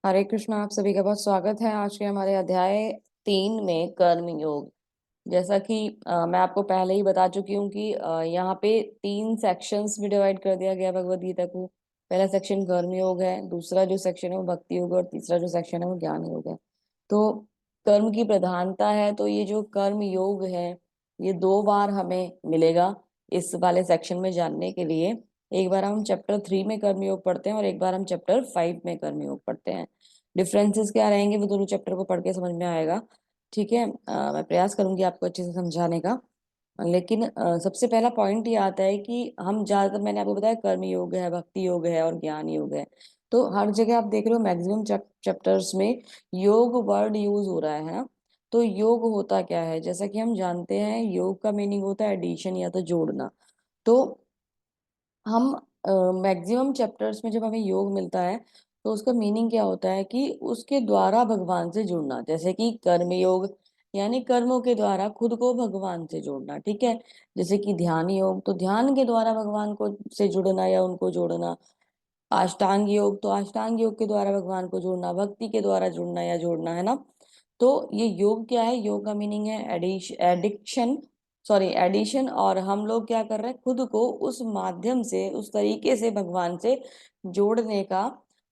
हरे कृष्णा। आप सभी का बहुत स्वागत है आज के हमारे अध्याय 3 में कर्म योग। जैसा कि मैं आपको पहले ही बता चुकी हूँ कि यहाँ पे 3 सेक्शंस में डिवाइड कर दिया गया भगवद गीता को। पहला सेक्शन कर्म योग है, दूसरा जो सेक्शन है वो भक्ति योग है, और तीसरा जो सेक्शन है वो ज्ञान योग है। तो कर्म की प्रधानता है, तो ये जो कर्म योग है ये 2 बार हमें मिलेगा इस वाले सेक्शन में जानने के लिए। एक बार हम चैप्टर 3 में कर्म योग पढ़ते हैं और एक बार हम चैप्टर 5 में कर्म योग पढ़ते हैं। डिफरेंसेस क्या रहेंगे वो दोनों चैप्टर को पढ़ के समझ में आएगा। ठीक है, मैं प्रयास करूंगी आपको अच्छे से समझाने का। लेकिन सबसे पहला पॉइंट ये आता है कि हम ज्यादातर, मैंने आपको बताया, कर्म योग है, भक्ति योग है और ज्ञान योग है। तो हर जगह आप देख रहे हो मैक्सिमम चैप्टर्स में योग वर्ड यूज हो रहा है ना। तो योग होता क्या है, जैसा कि हम जानते हैं योग का मीनिंग होता है एडिशन या तो जोड़ना। तो हम मैक्सिमम चैप्टर्स में जब हमें योग मिलता है तो उसका मीनिंग क्या होता है कि उसके द्वारा भगवान से जुड़ना। जैसे कि कर्म योग यानी कर्मों के द्वारा खुद को भगवान से जोड़ना। ठीक है, जैसे कि ध्यान योग तो ध्यान के द्वारा भगवान को से जुड़ना या उनको जोड़ना। अष्टांग योग तो अष्टांग योग के द्वारा भगवान को जोड़ना, भक्ति के द्वारा जुड़ना या जोड़ना, है ना। तो ये योग क्या है, योग का मीनिंग है एडिक्शन, सॉरी एडिशन। और हम लोग क्या कर रहे हैं, खुद को उस माध्यम से, उस तरीके से भगवान से जोड़ने का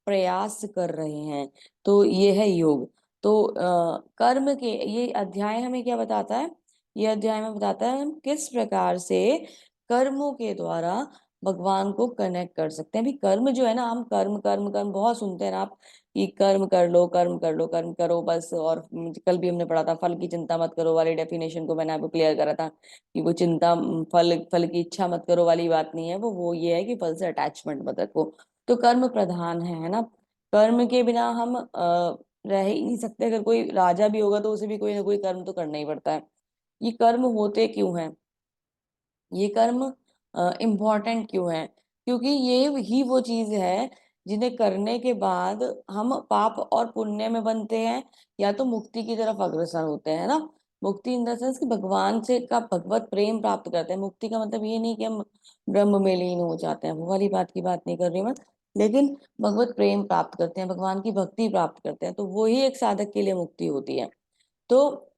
प्रयास कर रहे हैं। तो ये है योग। तो कर्म के ये अध्याय हमें क्या बताता है, ये अध्याय में बताता है हम किस प्रकार से कर्मों के द्वारा भगवान को कनेक्ट कर सकते हैं। अभी कर्म जो है ना, हम कर्म कर्म कर्म बहुत सुनते हैं ना आप, कि कर्म कर लो, कर्म कर लो, कर्म करो बस। और कल भी हमने पढ़ा था फल की चिंता मत करो वाली डेफिनेशन को, मैंने आपको क्लियर करा था कि वो चिंता, फल फल की इच्छा मत करो वाली बात नहीं है। वो ये है कि फल से अटैचमेंट मत रखो। तो कर्म प्रधान है ना। कर्म के बिना हम रह ही नहीं सकते। अगर कोई राजा भी होगा तो उसे भी कोई ना कोई कर्म तो करना ही पड़ता है। ये कर्म होते क्यों हैं, ये कर्म इम्पोर्टेंट क्यों है, क्योंकि ये ही वो चीज है जिन्हें करने के बाद हम पाप और पुण्य में बनते हैं या तो मुक्ति की तरफ अग्रसर होते हैं ना। मुक्ति इन द सेंस कि भगवान से का भगवत प्रेम प्राप्त करते हैं। मुक्ति का मतलब ये नहीं कि हम ब्रह्म में लीन हो जाते हैं, वो वाली बात की बात नहीं कर रही मैं। लेकिन भगवत प्रेम प्राप्त करते हैं, भगवान की भक्ति प्राप्त करते हैं, तो वो ही एक साधक के लिए मुक्ति होती है। तो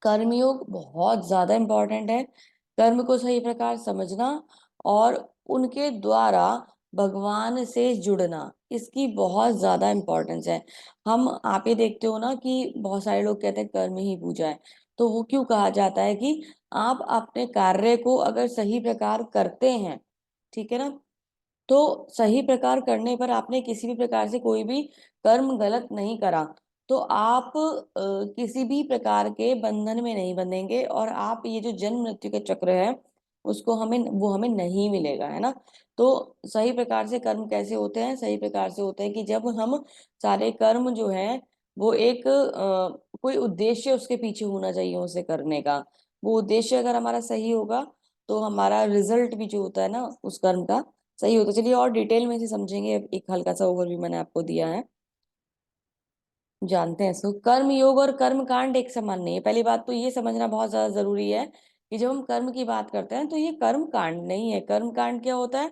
कर्मयोग बहुत ज्यादा इंपॉर्टेंट है। कर्म को सही प्रकार समझना और उनके द्वारा भगवान से जुड़ना, इसकी बहुत ज्यादा इंपॉर्टेंस है। हम, आप ये देखते हो ना कि बहुत सारे लोग कहते हैं कर्म ही पूजा है। तो वो क्यों कहा जाता है कि आप अपने कार्य को अगर सही प्रकार करते हैं, ठीक है ना, तो सही प्रकार करने पर आपने किसी भी प्रकार से कोई भी कर्म गलत नहीं करा तो आप किसी भी प्रकार के बंधन में नहीं बंधेंगे, और आप ये जो जन्म मृत्यु का चक्र है उसको हमें, वो हमें नहीं मिलेगा, है ना। तो सही प्रकार से कर्म कैसे होते हैं, सही प्रकार से होते हैं कि जब हम सारे कर्म जो है वो एक कोई उद्देश्य उसके पीछे होना चाहिए उसे करने का। वो उद्देश्य अगर हमारा सही होगा तो हमारा रिजल्ट भी जो होता है ना उस कर्म का सही होता। चलिए और डिटेल में इसे समझेंगे, एक हल्का सा ओवरव्यू मैंने आपको दिया है, जानते हैं इसको। कर्म योग और कर्म कांड एक समान नहीं है। पहली बात तो ये समझना बहुत ज्यादा जरूरी है कि जब हम कर्म की बात करते हैं तो ये कर्म कांड नहीं है। कर्म कांड क्या होता है,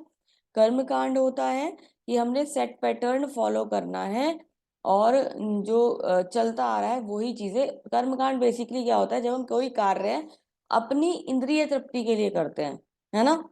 कर्म कांड होता है कि हमने सेट पैटर्न फॉलो करना है और जो चलता आ रहा है वही चीजें। कर्म कांड बेसिकली क्या होता है, जब हम कोई कार्य अपनी इंद्रिय तृप्ति के लिए करते हैं, है ना।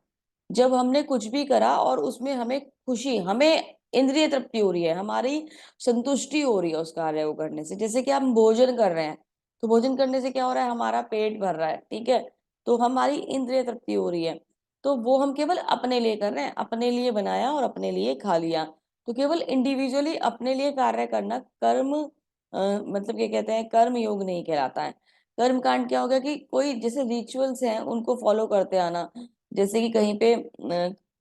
जब हमने कुछ भी करा और उसमें हमें खुशी, हमें इंद्रिय तृप्ति हो रही है, हमारी संतुष्टि हो रही है उस कार्य को करने से। जैसे कि हम भोजन कर रहे हैं, तो भोजन करने से क्या हो रहा है, हमारा पेट भर रहा है, ठीक है, तो हमारी इंद्रिय तृप्ति हो रही है। तो वो हम केवल अपने लिए कर रहे हैं, अपने लिए बनाया और अपने लिए खा लिया। तो केवल इंडिविजुअली अपने लिए कार्य करना कर्म मतलब क्या कहते हैं, कर्म योग नहीं कहलाता है। कर्म कांड क्या हो गया कि कोई जैसे रिचुअल्स हैं उनको फॉलो करते आना। जैसे कि कहीं पे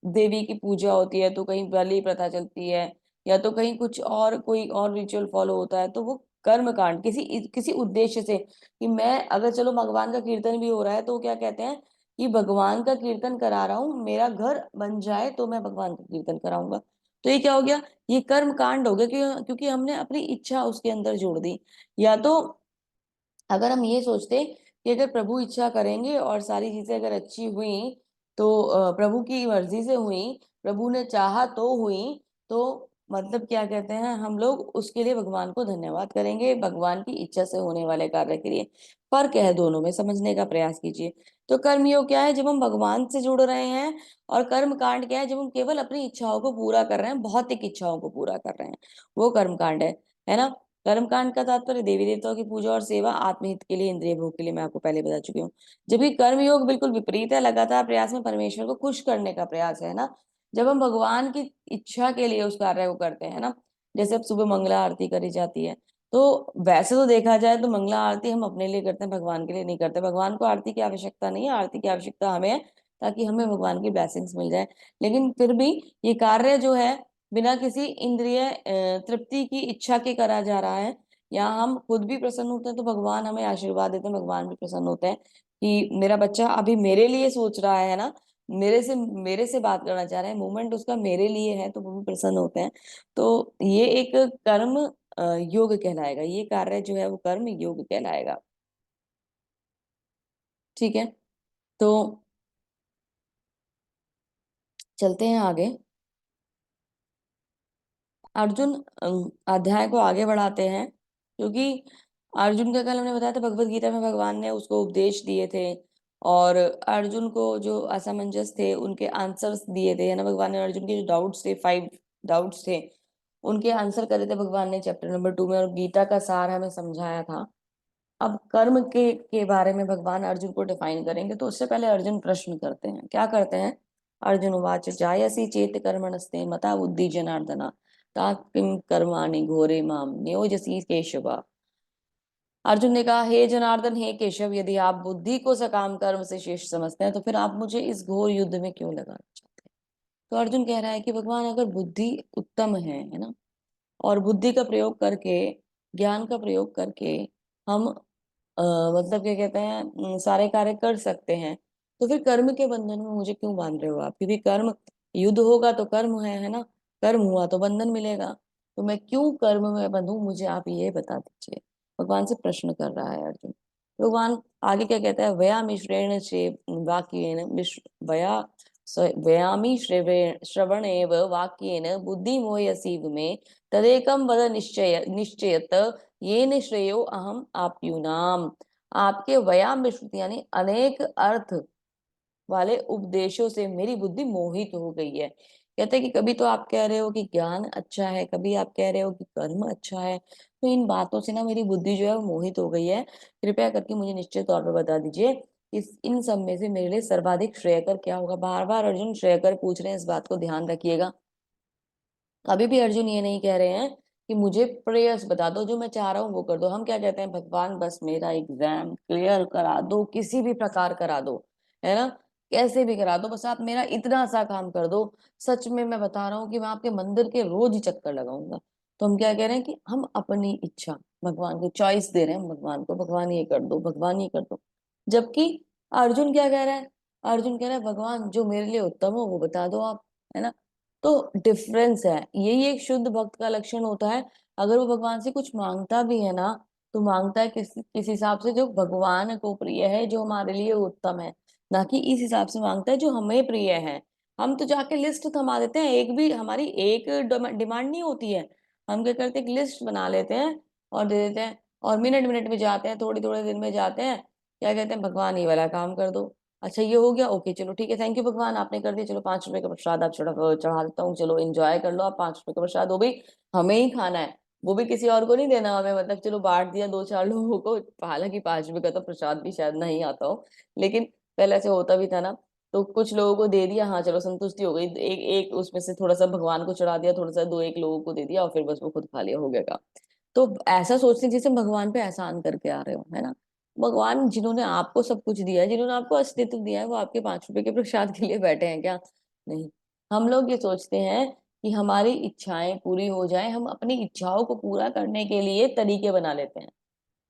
देवी की पूजा होती है तो कहीं बलि प्रथा चलती है, या तो कहीं कुछ और कोई और रिचुअल फॉलो होता है, तो वो कर्म कांड किसी किसी उद्देश्य से। कि मैं अगर, चलो भगवान का कीर्तन भी हो रहा है तो क्या कहते हैं कि भगवान का कीर्तन करा रहा हूं, मेरा घर बन जाए तो मैं भगवान का कीर्तन कराऊंगा। तो ये क्या हो गया, ये कर्म कांड हो गया, क्योंकि हमने अपनी इच्छा उसके अंदर जोड़ दी। या तो अगर हम ये सोचते कि अगर प्रभु इच्छा करेंगे और सारी चीजें अगर अच्छी हुई तो प्रभु की मर्जी से हुई, प्रभु ने चाहा तो हुई, तो मतलब क्या कहते हैं, हम लोग उसके लिए भगवान को धन्यवाद करेंगे, भगवान की इच्छा से होने वाले कार्य के लिए। फर्क है दोनों में, समझने का प्रयास कीजिए। तो कर्मयोग क्या है, जब हम भगवान से जुड़ रहे हैं। और कर्म कांड क्या है, जब हम केवल अपनी इच्छाओं को पूरा कर रहे हैं, भौतिक इच्छाओं को पूरा कर रहे हैं, वो कर्म कांड है ना। कर्म कांड का तात्पर्य देवी देवताओं की पूजा और सेवा, आत्महित के लिए, इंद्रिय भोग के लिए, मैं आपको पहले बता चुकी हूँ। जबकि कर्मयोग बिल्कुल विपरीत है, लगातार प्रयास में परमेश्वर को खुश करने का प्रयास है ना। जब हम भगवान की इच्छा के लिए उस कार्य को करते हैं ना, जैसे अब सुबह मंगला आरती करी जाती है, तो वैसे तो देखा जाए तो मंगला आरती हम अपने लिए करते हैं, भगवान के लिए नहीं करते। भगवान को आरती की आवश्यकता नहीं है, आरती की आवश्यकता हमें है, ताकि हमें भगवान की ब्लेसिंग्स मिल जाए। लेकिन फिर भी ये कार्य जो है बिना किसी इंद्रिय तृप्ति की इच्छा के करा जा रहा है। यहाँ हम खुद भी प्रसन्न होते हैं तो भगवान हमें आशीर्वाद देते हैं, भगवान भी प्रसन्न होते हैं कि मेरा बच्चा अभी मेरे लिए सोच रहा है ना, मेरे से बात करना चाह रहे हैं, मूवमेंट उसका मेरे लिए है, तो वो भी प्रसन्न होते हैं। तो ये एक कर्म योग कहलाएगा, ये कार्य जो है वो कर्म योग कहलाएगा। ठीक है, तो चलते हैं आगे। अर्जुन अध्याय को आगे बढ़ाते हैं, क्योंकि अर्जुन का कल हमने बताया था भगवत गीता में भगवान ने उसको उपदेश दिए थे, और अर्जुन को जो असमंजस थे उनके आंसर्स दिए थे, है ना। भगवान ने अर्जुन के जो डाउट्स थे, 5 डाउट्स थे, उनके आंसर करे थे भगवान ने चैप्टर नंबर 2 में, और गीता का सार हमें समझाया था। अब कर्म के बारे में भगवान अर्जुन को डिफाइन करेंगे, तो उससे पहले अर्जुन प्रश्न करते हैं, क्या करते हैं। अर्जुन उवाच जायसी चेत कर्मणस्ते मता बुद्धि जनार्दना, ता किम कर्माणि घोरे माम नियोजसी केशव। अर्जुन ने कहा, हे जनार्दन, हे केशव, यदि आप बुद्धि को सकाम कर्म से शेष समझते हैं, तो फिर आप मुझे इस घोर युद्ध में क्यों लगाना चाहते हैं। तो अर्जुन कह रहा है कि भगवान, अगर बुद्धि उत्तम है ना, और बुद्धि का प्रयोग करके, ज्ञान का प्रयोग करके हम मतलब क्या कहते हैं, सारे कार्य कर सकते हैं, तो फिर कर्म के बंधन में मुझे क्यों बांध रहे हो आप। क्योंकि कर्म, युद्ध होगा तो कर्म है ना, कर्म हुआ तो बंधन मिलेगा, तो मैं क्यों कर्म में बंधूं, मुझे आप ये बता दीजिए। भगवान से प्रश्न कर रहा है अर्जुन। भगवान आगे क्या कहता है, वया मिश्रेण से वाक्येन वया वयामि श्रवणेव वाक्येन बुद्धि मोहयसीव में तदेकम वद निश्चयत येन श्रेयो अहम आप्युनाम। आपके वयाम श्रुति यानी अनेक अर्थ वाले उपदेशों से मेरी बुद्धि मोहित हो गई है। कहते हैं कि कभी तो आप कह रहे हो कि ज्ञान अच्छा है, कभी आप कह रहे हो कि कर्म अच्छा है, तो इन बातों से ना मेरी बुद्धि जो है वो मोहित हो गई है। कृपया करके मुझे निश्चित तौर पर बता दीजिए, इस इन सब में से मेरे लिए सर्वाधिक श्रेयकर क्या होगा। बार बार अर्जुन श्रेयकर पूछ रहे हैं, इस बात को ध्यान रखिएगा। कभी भी अर्जुन ये नहीं कह रहे हैं कि मुझे प्रेयर्स बता दो, जो मैं चाह रहा हूँ वो कर दो। हम क्या कहते हैं, भगवान बस मेरा एग्जाम क्लियर करा दो, किसी भी प्रकार करा दो, है ना, कैसे भी करा दो, बस आप मेरा इतना सा काम कर दो। सच में मैं बता रहा हूँ कि मैं आपके मंदिर के रोज ही चक्कर लगाऊंगा। तो हम क्या कह रहे हैं कि हम अपनी इच्छा भगवान को चॉइस दे रहे हैं, भगवान को, भगवान ये कर दो, भगवान ये कर दो। जबकि अर्जुन क्या कह रहा है, अर्जुन कह रहा है भगवान जो मेरे लिए उत्तम हो वो बता दो आप, है ना। तो डिफरेंस है, यही एक शुद्ध भक्त का लक्षण होता है। अगर वो भगवान से कुछ मांगता भी है ना, तो मांगता है किस हिसाब से जो भगवान को प्रिय है, जो हमारे लिए उत्तम है, ना कि इस हिसाब से मांगता है जो हमें प्रिय है। हम तो जाके लिस्ट थमा देते हैं, एक भी हमारी एक डिमांड नहीं होती है। हम क्या करते हैं, एक लिस्ट बना लेते हैं और दे देते हैं, और मिनट मिनट में जाते हैं, थोड़ी थोड़े दिन में जाते हैं, क्या कहते हैं, भगवान ये वाला काम कर दो। अच्छा ये हो गया, ओके चलो ठीक है, थैंक यू भगवान, आपने कर दिया, चलो 5 रुपए का प्रसाद आप चढ़ा देता हूँ, चलो एंजॉय कर लो आप, 5 रुपए का प्रसाद, वो भी हमें ही खाना है, वो भी किसी और को नहीं देना हमें, मतलब चलो बांट दिया 2-4 लोगों को। हालांकि 5 रुपए का तो प्रसाद भी शायद नहीं आता हो, लेकिन पहले ऐसे होता भी था ना। तो कुछ लोगों को दे दिया, हाँ चलो संतुष्टि हो गई, एक एक उसमें से थोड़ा सा भगवान को चढ़ा दिया, थोड़ा सा दो एक लोगों को दे दिया, और फिर बस वो खुद खा लिया, हो गया काम। तो ऐसा सोचते हैं जैसे हम भगवान पे एहसान करके आ रहे हो, है ना। भगवान जिन्होंने आपको सब कुछ दिया है, जिन्होंने आपको अस्तित्व दिया है, वो आपके 5 रुपए के प्रसाद के लिए बैठे हैं क्या। नहीं। हम लोग ये सोचते हैं कि हमारी इच्छाएं पूरी हो जाएं, हम अपनी इच्छाओं को पूरा करने के लिए तरीके बना लेते हैं।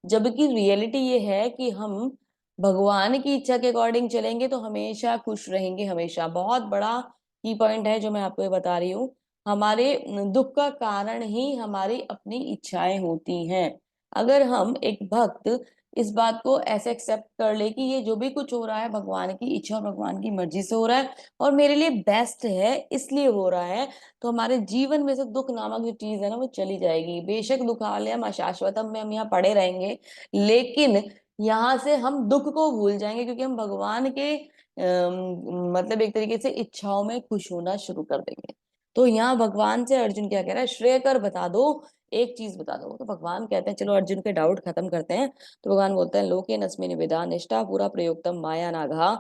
जबकि रियलिटी ये है कि हम भगवान की इच्छा के अकॉर्डिंग चलेंगे तो हमेशा खुश रहेंगे, हमेशा। बहुत बड़ा की पॉइंट है जो मैं आपको ये बता रही हूँ। हमारे दुख का कारण ही हमारी अपनी इच्छाएं होती हैं। अगर हम एक भक्त इस बात को ऐसे एक्सेप्ट कर ले कि ये जो भी कुछ हो रहा है भगवान की इच्छा और भगवान की मर्जी से हो रहा है और मेरे लिए बेस्ट है इसलिए हो रहा है। तो हमारे जीवन में से दुख नामक जो चीज है ना वो चली जाएगी। बेशक दुखालयम अशाश्वतम में हम यहाँ पड़े रहेंगे, लेकिन यहाँ से हम दुख को भूल जाएंगे क्योंकि हम भगवान के मतलब एक तरीके से इच्छाओं में खुश होना शुरू कर देंगे। तो यहाँ भगवान से अर्जुन क्या कह रहा है, श्रेय कर बता दो, एक चीज बता दो। तो भगवान कहते हैं चलो अर्जुन के डाउट खत्म करते हैं। तो भगवान बोलते हैं लोके नस्मिन विदा निष्ठा पूरा प्रयोक्तम माया नाघा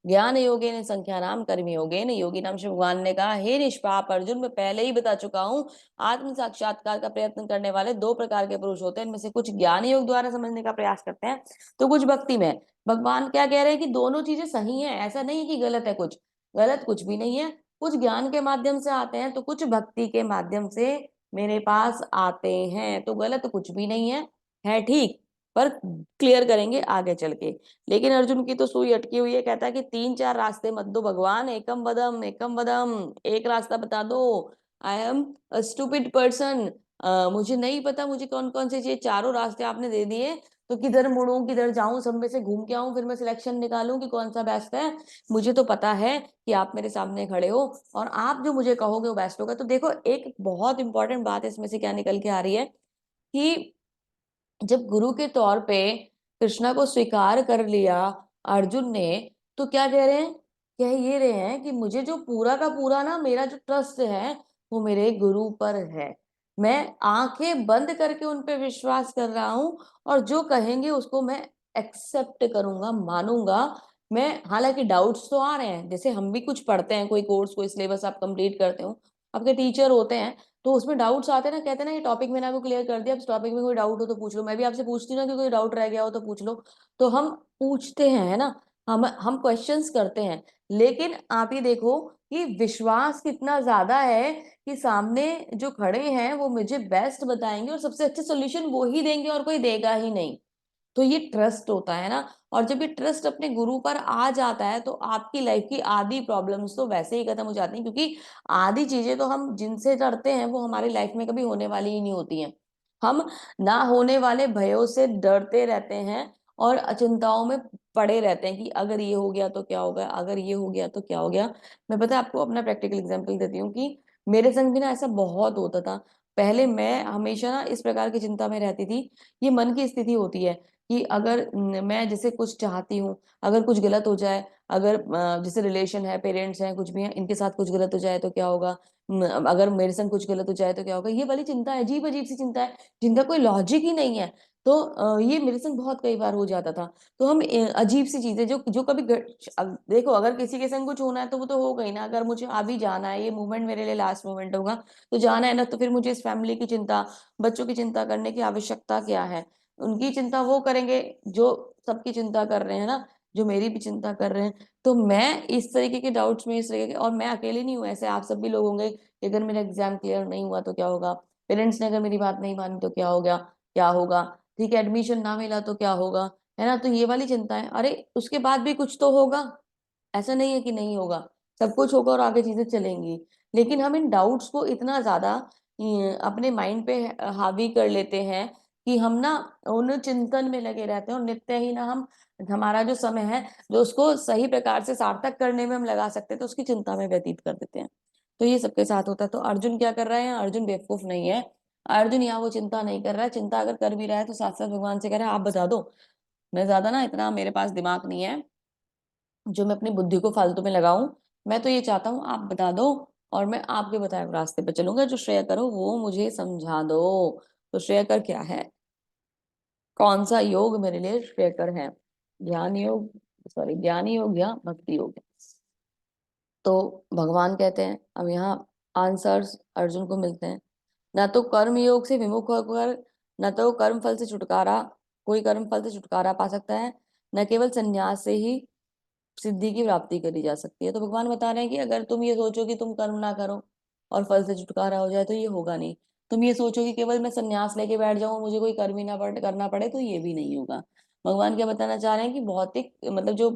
ज्ञान योगेन संख्यानाम कर्म योगेन योगी नाम से भगवान ने कहा हे निष्पाप अर्जुन, मैं पहले ही बता चुका हूँ आत्म साक्षात्कार का प्रयत्न करने वाले दो प्रकार के पुरुष होते हैं। इनमें से कुछ ज्ञान योग द्वारा समझने का प्रयास करते हैं तो कुछ भक्ति में। भगवान क्या कह रहे हैं कि दोनों चीजें सही है, ऐसा नहीं है कि गलत है, कुछ गलत कुछ भी नहीं है। कुछ ज्ञान के माध्यम से आते हैं तो कुछ भक्ति के माध्यम से मेरे पास आते हैं, तो गलत कुछ भी नहीं है ठीक। पर क्लियर करेंगे आगे चल के। लेकिन अर्जुन की तो सुई अटकी हुई है, कहता है कि तीन चार रास्ते मत दो भगवान, एकम वदम एकम वदम, एक रास्ता बता दो। I am a stupid person, मुझे नहीं पता मुझे कौन कौन से ये चारों रास्ते आपने दे दिए, तो किधर मुड़ूं किधर जाऊं, सब में से घूम के आऊं, फिर मैं सिलेक्शन निकालूं कि कौन सा बेस्ट है। मुझे तो पता है कि आप मेरे सामने खड़े हो और आप जो मुझे कहोगे वो बेस्ट होगा। तो देखो एक बहुत इंपॉर्टेंट बात इसमें से क्या निकल के आ रही है कि जब गुरु के तौर पे कृष्णा को स्वीकार कर लिया अर्जुन ने, तो क्या कह रहे हैं, कह ये रहे हैं कि मुझे जो पूरा का पूरा ना मेरा जो ट्रस्ट है वो मेरे गुरु पर है। मैं आंखें बंद करके उन पे विश्वास कर रहा हूं और जो कहेंगे उसको मैं एक्सेप्ट करूंगा, मानूंगा। मैं हालांकि डाउट्स तो आ रहे हैं, जैसे हम भी कुछ पढ़ते हैं, कोई कोर्स कोई सिलेबस आप कंप्लीट करते हो, आपके टीचर होते हैं तो उसमें डाउट्स आते हैं ना, कहते हैं ना ये टॉपिक मैंने आपको क्लियर कर दिया, अब इस टॉपिक में कोई डाउट हो तो पूछ लो। मैं भी आपसे पूछती हूँ ना कि कोई डाउट रह गया हो तो पूछ लो। तो हम पूछते हैं, है ना, हम क्वेश्चंस करते हैं। लेकिन आप ये देखो कि विश्वास कितना ज्यादा है कि सामने जो खड़े हैं वो मुझे बेस्ट बताएंगे और सबसे अच्छे सोल्यूशन वो ही देंगे और कोई देगा ही नहीं। तो ये ट्रस्ट होता है ना। और जब ये ट्रस्ट अपने गुरु पर आ जाता है तो आपकी लाइफ की आधी प्रॉब्लम्स तो वैसे ही खत्म हो जाती हैं, क्योंकि आधी चीजें तो हम जिनसे डरते हैं वो हमारी लाइफ में कभी होने वाली ही नहीं होती हैं। हम ना होने वाले भयों से डरते रहते हैं और चिंताओं में पड़े रहते हैं कि अगर ये हो गया तो क्या होगा, अगर ये हो गया तो क्या हो गया। मैं पता है आपको अपना प्रैक्टिकल एग्जांपल देती हूँ कि मेरे संग भी ना ऐसा बहुत होता था। पहले मैं हमेशा ना इस प्रकार की चिंता में रहती थी। ये मन की स्थिति होती है कि अगर मैं जैसे कुछ चाहती हूँ, अगर कुछ गलत हो जाए, अगर जैसे रिलेशन है, पेरेंट्स हैं, कुछ भी है, इनके साथ कुछ गलत हो जाए तो क्या होगा, अगर मेरे संग कुछ गलत हो जाए तो क्या होगा। ये वाली चिंता है, अजीब अजीब सी चिंता है जिनका कोई लॉजिक ही नहीं है। तो ये मेरे संग बहुत कई बार हो जाता था। तो हम अजीब सी चीजें जो जो कभी देखो अगर किसी के संग कुछ होना है तो वो तो हो गई ना। अगर मुझे अभी जाना है, ये मूवमेंट मेरे लिए लास्ट मूवमेंट होगा तो जाना है ना, तो फिर मुझे इस फैमिली की चिंता, बच्चों की चिंता करने की आवश्यकता क्या है। उनकी चिंता वो करेंगे जो सबकी चिंता कर रहे हैं ना, जो मेरी भी चिंता कर रहे हैं। तो मैं इस तरीके के डाउट्स में, इस तरीके के, और मैं अकेले नहीं हूँ, ऐसे आप सब भी लोग होंगे कि अगर मेरा एग्जाम क्लियर नहीं हुआ तो क्या होगा, पेरेंट्स ने अगर मेरी बात नहीं मानी तो क्या हो गया, क्या होगा, ठीक है, एडमिशन ना मिला तो क्या होगा, है ना। तो ये वाली चिंता है। अरे उसके बाद भी कुछ तो होगा, ऐसा नहीं है कि नहीं होगा, सब कुछ होगा और आगे चीजें चलेंगी। लेकिन हम इन डाउट्स को इतना ज्यादा अपने माइंड पे हावी कर लेते हैं कि हम ना उन चिंतन में लगे रहते हैं और नित्य ही ना हम हमारा जो समय है जो उसको सही प्रकार से सार्थक करने में हम लगा सकते हैं तो उसकी चिंता में व्यतीत कर देते हैं। तो ये सबके साथ होता है। तो अर्जुन क्या कर रहे हैं, अर्जुन बेवकूफ नहीं है। अर्जुन यहाँ वो चिंता नहीं कर रहा है, चिंता अगर कर भी रहा है तो साथ साथ भगवान से कह रहा है आप बता दो, मैं ज्यादा ना इतना मेरे पास दिमाग नहीं है जो मैं अपनी बुद्धि को फालतू में लगाऊं। मैं तो ये चाहता हूँ आप बता दो और मैं आपके बताए हुए रास्ते पे चलूंगा, जो श्रेय करो वो मुझे समझा दो। तो श्रेयकर क्या है, कौन सा योग मेरे लिए श्रेयकर है, ज्ञान योग, सॉरी ज्ञान योग या भक्ति योग। तो भगवान कहते हैं, अब यहाँ आंसर्स अर्जुन को मिलते हैं। न तो कर्म योग से विमुख होकर, न तो कर्म फल से छुटकारा, कोई कर्म फल से छुटकारा पा सकता है, न केवल संन्यास से ही सिद्धि की प्राप्ति करी जा सकती है। तो भगवान बता रहे हैं कि अगर तुम ये सोचो कि तुम कर्म ना करो और फल से छुटकारा हो जाए तो ये होगा नहीं। तुम ये सोचो कि केवल मैं संन्यास लेके बैठ जाऊं, मुझे कोई कर्म ही ना करना पड़े, तो ये भी नहीं होगा। भगवान क्या बताना चाह रहे हैं कि भौतिक मतलब जो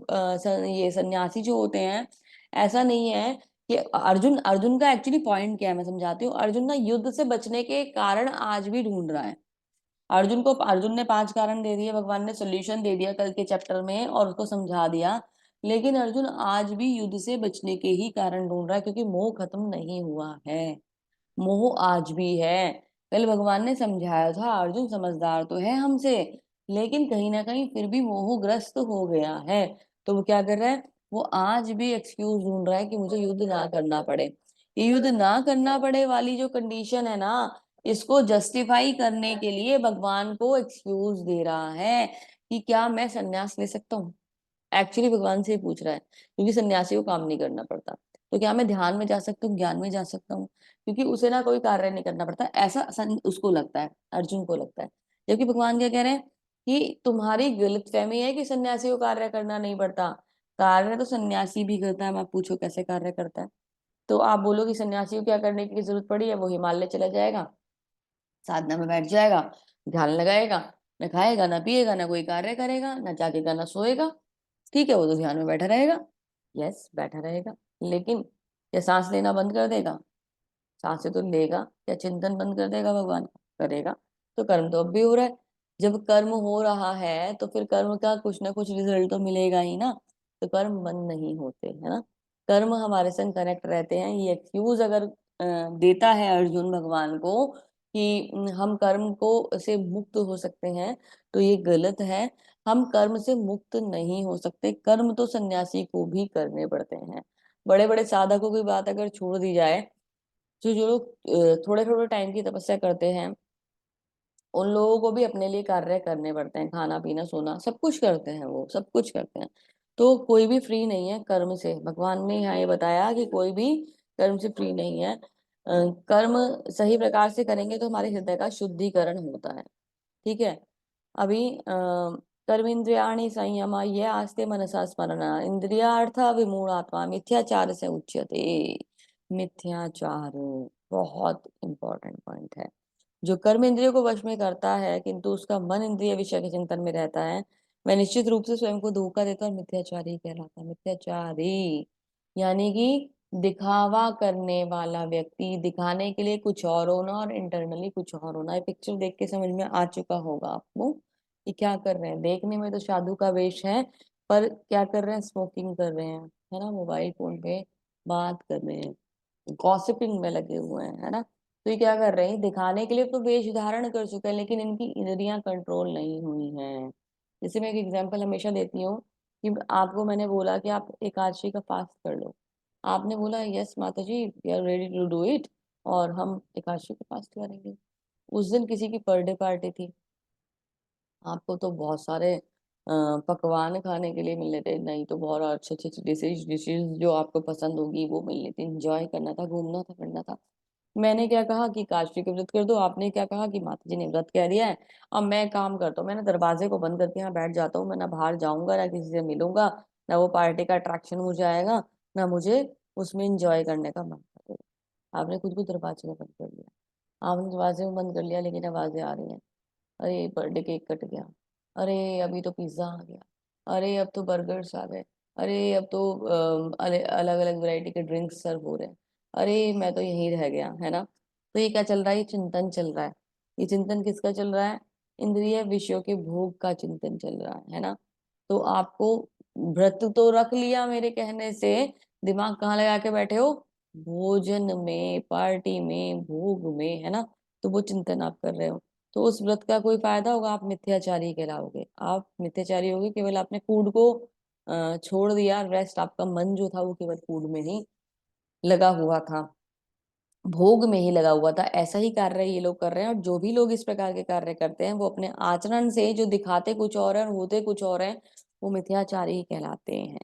ये सन्यासी जो होते हैं, ऐसा नहीं है कि अर्जुन, अर्जुन का एक्चुअली पॉइंट क्या है मैं समझाती हूँ। अर्जुन ना युद्ध से बचने के कारण आज भी ढूंढ रहा है। अर्जुन ने 5 कारण दे दिए, भगवान ने सोल्यूशन दे दिया कल के चैप्टर में और उसको समझा दिया, लेकिन अर्जुन आज भी युद्ध से बचने के ही कारण ढूंढ रहा है, क्योंकि मोह खत्म नहीं हुआ है। मोह आज भी है। कल भगवान ने समझाया था अर्जुन समझदार तो है हमसे, लेकिन कहीं ना कहीं फिर भी मोहग्रस्त हो गया है। तो वो क्या कर रहा है, वो आज भी एक्सक्यूज ढूंढ रहा है कि मुझे युद्ध ना करना पड़े। ये युद्ध ना करना पड़े वाली जो कंडीशन है ना, इसको जस्टिफाई करने के लिए भगवान को एक्सक्यूज दे रहा है कि क्या मैं संन्यास ले सकता हूँ। एक्चुअली भगवान से ही पूछ रहा है, क्योंकि सन्यासी को काम नहीं करना पड़ता। तो क्या मैं ध्यान में जा सकता हूँ, ज्ञान में जा सकता हूँ, क्योंकि उसे ना कोई कार्य नहीं करना पड़ता, ऐसा उसको लगता है, अर्जुन को लगता है। जबकि भगवान क्या कह रहे हैं कि तुम्हारी गलतफहमी है कि सन्यासी को कार्य करना नहीं पड़ता। कार्य तो सन्यासी भी करता है। मैं पूछो कैसे कार्य करता है? तो आप बोलो कि सन्यासी को क्या करने की जरूरत पड़ी है? वो हिमालय चला जाएगा, साधना में बैठ जाएगा, ध्यान लगाएगा, न खाएगा ना पिएगा, ना कोई कार्य करेगा, ना जागेगा ना सोएगा। ठीक है, वो तो ध्यान में बैठा रहेगा। यस, बैठा रहेगा। लेकिन क्या सांस लेना बंद कर देगा? सांसें तो लेगा। क्या चिंतन बंद कर देगा भगवान का? करेगा। तो कर्म तो अब भी हो रहा है। जब कर्म हो रहा है तो फिर कर्म का कुछ ना कुछ रिजल्ट तो मिलेगा ही ना। तो कर्म बंद नहीं होते, है ना। कर्म हमारे संग कनेक्ट रहते हैं। ये एक्सक्यूज अगर देता है अर्जुन भगवान को कि हम कर्म को से मुक्त हो सकते हैं, तो ये गलत है। हम कर्म से मुक्त नहीं हो सकते। कर्म तो सन्यासी को भी करने पड़ते हैं। बड़े बड़े साधकों की बात अगर छोड़ दी जाए, जो जो लोग थोड़े थोड़े टाइम की तपस्या करते हैं, उन लोगों को भी अपने लिए कार्य करने पड़ते हैं। खाना पीना सोना सब कुछ करते हैं, वो सब कुछ करते हैं। तो कोई भी फ्री नहीं है कर्म से। भगवान ने यहाँ ये बताया कि कोई भी कर्म से फ्री नहीं है। कर्म सही प्रकार से करेंगे तो हमारे हृदय का शुद्धिकरण होता है। ठीक है। अभी कर्मेंद्रियाणि संयम ये आस्ते मनसा स्मरण इंद्रियार्थ विमूढ़ात्मा मिथ्याचार से उच्यते। मिथ्याचार बहुत इंपॉर्टेंट पॉइंट है। जो कर्म इंद्रियों को वश में करता है किंतु उसका मन इंद्रिय विषय के चिंतन में रहता है, वह निश्चित रूप से स्वयं को धोखा देता है और मिथ्याचारी कहलाता है। मिथ्याचारी यानी कि दिखावा करने वाला व्यक्ति। दिखाने के लिए कुछ और होना और इंटरनली कुछ और होना। ये पिक्चर देख के समझ में आ चुका होगा आपको कि क्या कर रहे हैं। देखने में तो साधु का वेश है, पर क्या कर रहे हैं? स्मोकिंग कर रहे हैं, है ना, मोबाइल फोन पे बात कर रहे हैं, गॉसिपिंग में लगे हुए हैं, है ना। तो ये क्या कर रहे हैं? दिखाने के लिए तो वेश धारण कर चुके हैं, लेकिन इनकी इंद्रियां कंट्रोल नहीं हुई हैं। जैसे मैं एक एग्जांपल हमेशा देती हूँ कि आपको मैंने बोला कि आप एकादशी का फास्ट कर लो। आपने बोला यस माता जी we are ready to do it, और हम एकादशी का फास्ट करेंगे। उस दिन किसी की बर्थडे पार्टी थी, आपको तो बहुत सारे पकवान खाने के लिए मिल रहे थे, नहीं तो बहुत अच्छे अच्छे डिशेज डिशेज जो आपको पसंद होगी वो मिल रही थी। इंजॉय करना था, घूमना था, करना था। मैंने क्या कहा कि काशी के व्रत कर दो, आपने क्या कहा कि माता जी ने व्रत कह दिया है। अब मैं काम करता हूँ, मैंने दरवाजे को बंद करके यहाँ बैठ जाता हूँ। मैं ना बाहर जाऊंगा, ना किसी से मिलूंगा, ना वो पार्टी का अट्रैक्शन मुझे आएगा, ना मुझे उसमें इंजॉय करने का मन करेगा। आपने खुद को दरवाजे को बंद कर लिया। आपने दरवाजे को बंद कर लिया, लेकिन आवाजें आ रही हैं। अरे बर्थडे केक कट गया, अरे अभी तो पिज्जा आ गया, अरे अब तो बर्गर्स आ गए, अरे अब तो अलग अलग वैरायटी के ड्रिंक्स सर्व हो रहे हैं, अरे मैं तो यहीं रह गया, है ना। तो ये क्या चल रहा है? ये चिंतन चल रहा है। ये चिंतन किसका चल रहा है? इंद्रिय विषयों के भोग का चिंतन चल रहा है ना। तो आपको व्रत तो रख लिया मेरे कहने से, दिमाग कहाँ लगा के बैठे हो? भोजन में, पार्टी में, भोग में, है ना। तो वो चिंतन आप कर रहे हो। तो उस व्रत का कोई फायदा होगा? आप मिथ्याचारी कहलाओगे। आप मिथ्याचारी होगे, केवल आपने फूड को छोड़ दिया। रेस्ट आपका मन जो था वो केवल फूड में ही लगा हुआ था, भोग में ही लगा हुआ था। ऐसा ही कार्य ये लोग कर रहे हैं। और जो भी लोग इस प्रकार के कार्य करते हैं, वो अपने आचरण से जो दिखाते कुछ और है और होते कुछ और है, वो मिथ्याचारी ही कहलाते हैं।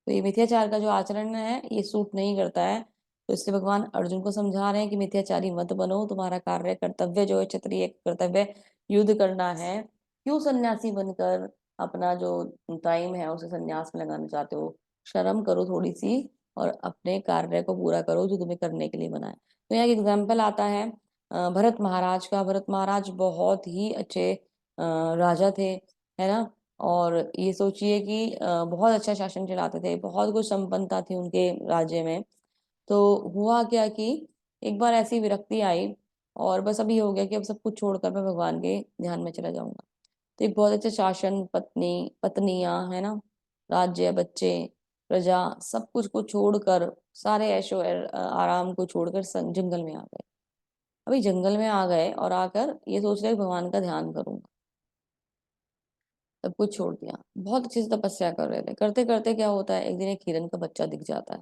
तो ये मिथ्याचार का जो आचरण है ये सूट नहीं करता है। तो इसलिए भगवान अर्जुन को समझा रहे हैं कि मिथ्याचारी मत बनो। तुम्हारा कार्य कर्तव्य जो है, क्षत्रिय कर्तव्य युद्ध करना है। क्यों सन्यासी बनकर अपना जो टाइम है उसे सन्यास में लगाना चाहते हो? शर्म करो थोड़ी सी, और अपने कार्य को पूरा करो जो तुम्हें करने के लिए बना है। तो यहाँ एक एग्जाम्पल आता है भरत महाराज का। भरत महाराज बहुत ही अच्छे राजा थे, है ना। और ये सोचिए कि बहुत अच्छा शासन चलाते थे, बहुत कुछ संपन्नता थी उनके राज्य में। तो हुआ क्या कि एक बार ऐसी विरक्ति आई और बस अभी हो गया कि अब सब कुछ छोड़कर मैं भगवान के ध्यान में चला जाऊंगा। तो एक बहुत अच्छा शासन, पत्नियां है ना, राज्य, बच्चे, प्रजा, सब कुछ को छोड़कर, सारे ऐशो आराम को छोड़कर जंगल में आ गए। अभी जंगल में आ गए और आकर ये सोच रहे भगवान का ध्यान करूंगा। सब कुछ छोड़ दिया, बहुत अच्छी से तपस्या कर रहे थे। करते करते क्या होता है, एक दिन एक हिरन का बच्चा दिख जाता है।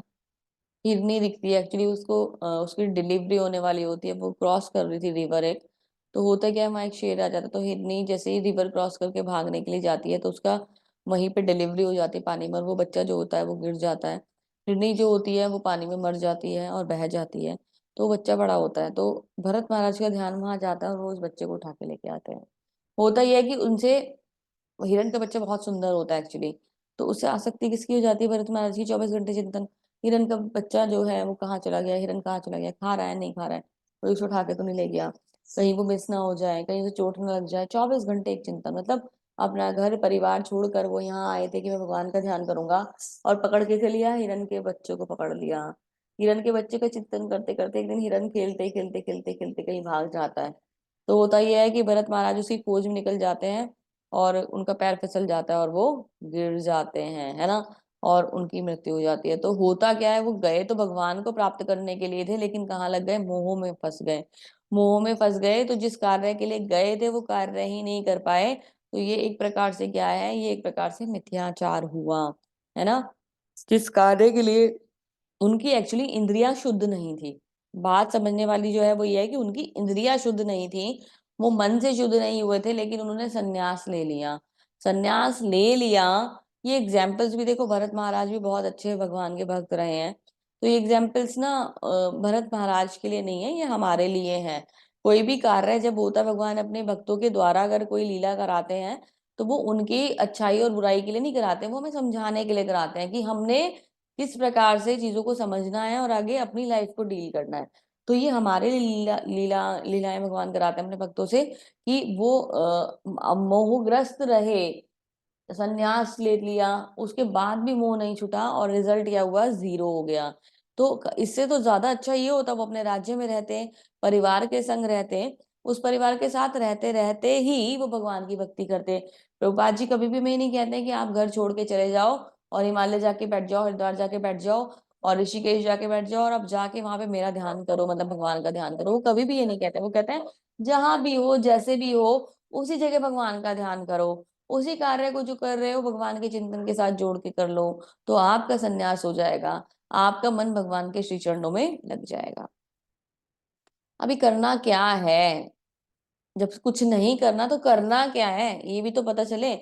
हिरनी दिखती है, एक्चुअली उसको उसकी डिलीवरी होने वाली होती है, वो क्रॉस कर रही थी रिवर एक। तो होता क्या है, वहाँ एक शेर आ जाता है, तो हिरनी जैसे ही रिवर क्रॉस करके भागने के लिए जाती है तो उसका वहीं पे डिलीवरी हो जाती है पानी में, और वो बच्चा जो होता है वो गिर जाता है। हिरनी जो होती है वो पानी में मर जाती है और बह जाती है। तो बच्चा बड़ा होता है, तो भरत महाराज का ध्यान वहां जाता है और वो उस बच्चे को उठा के लेके आते हैं। होता यह है कि उनसे, हिरण का बच्चा बहुत सुंदर होता है एक्चुअली, तो उससे आसक्ति किसकी हो जाती है, भरत महाराज की। 24 घंटे चिंतन, हिरण का बच्चा जो है वो कहाँ चला गया, हिरण कहाँ चला गया, खा रहा है नहीं खा रहा है, कोई उसे उठा के तो नहीं ले गया, कहीं वो मिस ना हो जाए, कहीं उसे चोट ना लग जाए। 24 घंटे एक चिंतन, मतलब अपना घर परिवार छोड़कर वो यहाँ आए थे कि मैं भगवान का ध्यान करूंगा। और पकड़ के लिया, हिरण के बच्चों को पकड़ लिया। हिरण के बच्चे का चिंतन करते करते एक दिन हिरण खेलते खेलते खेलते खेलते कहीं भाग जाता है। तो होता यह है कि भरत महाराज उसकी खोज में निकल जाते हैं, और उनका पैर फिसल जाता है और वो गिर जाते हैं, है ना, और उनकी मृत्यु हो जाती है। तो होता क्या है, वो गए तो भगवान को प्राप्त करने के लिए थे, लेकिन कहाँ लग गए, मोह में फंस गए। मोह में फंस गए तो जिस कार्य के लिए गए थे वो कार्य ही नहीं कर पाए। तो ये एक प्रकार से क्या है, ये एक प्रकार से मिथ्याचार हुआ, है ना। जिस कार्य के लिए, उनकी एक्चुअली इंद्रियां शुद्ध नहीं थी। बात समझने वाली जो है वो ये है कि उनकी इंद्रियां शुद्ध नहीं थी, वो मन से शुद्ध नहीं हुए थे, लेकिन उन्होंने संन्यास ले लिया। संन्यास ले लिया। ये एग्जाम्पल्स भी देखो, भरत महाराज भी बहुत अच्छे भगवान के भक्त रहे हैं। तो ये एग्जाम्पल्स ना भरत महाराज के लिए नहीं है, ये हमारे लिए है। कोई भी कार्य जब होता है, भगवान अपने भक्तों के द्वारा अगर कोई लीला कराते हैं, तो वो उनकी अच्छाई और बुराई के लिए नहीं कराते, वो हमें समझाने के लिए कराते हैं कि हमने किस प्रकार से चीजों को समझना है और आगे अपनी लाइफ को डील करना है। तो ये हमारे लिए लीलाएं भगवान कराते हैं अपने भक्तों से, कि वो मोहग्रस्त रहे, संन्यास ले लिया, उसके बाद भी मोह नहीं छूटा, और रिजल्ट क्या हुआ, जीरो हो गया। तो इससे तो ज्यादा अच्छा ये होता, वो अपने राज्य में रहते, परिवार के संग रहते, उस परिवार के साथ रहते रहते ही वो भगवान की भक्ति करते। प्रभुपाद जी कभी भी मैं नहीं कहते कि आप घर छोड़ के चले जाओ और हिमालय जाके बैठ जाओ, हरिद्वार जाके बैठ जाओ, और ऋषिकेश जाके बैठ जाओ, और अब जाके वहां पे मेरा ध्यान करो, मतलब भगवान का ध्यान करो। वो कभी भी ये नहीं कहते, वो कहते हैं जहां भी हो, जैसे भी हो, उसी जगह भगवान का ध्यान करो, उसी कार्य को जो कर रहे हो भगवान के चिंतन के साथ जोड़ के कर लो, तो आपका संन्यास हो जाएगा, आपका मन भगवान के श्री चरणों में लग जाएगा। अभी करना क्या है, जब कुछ नहीं करना तो करना क्या है ये भी तो पता चले।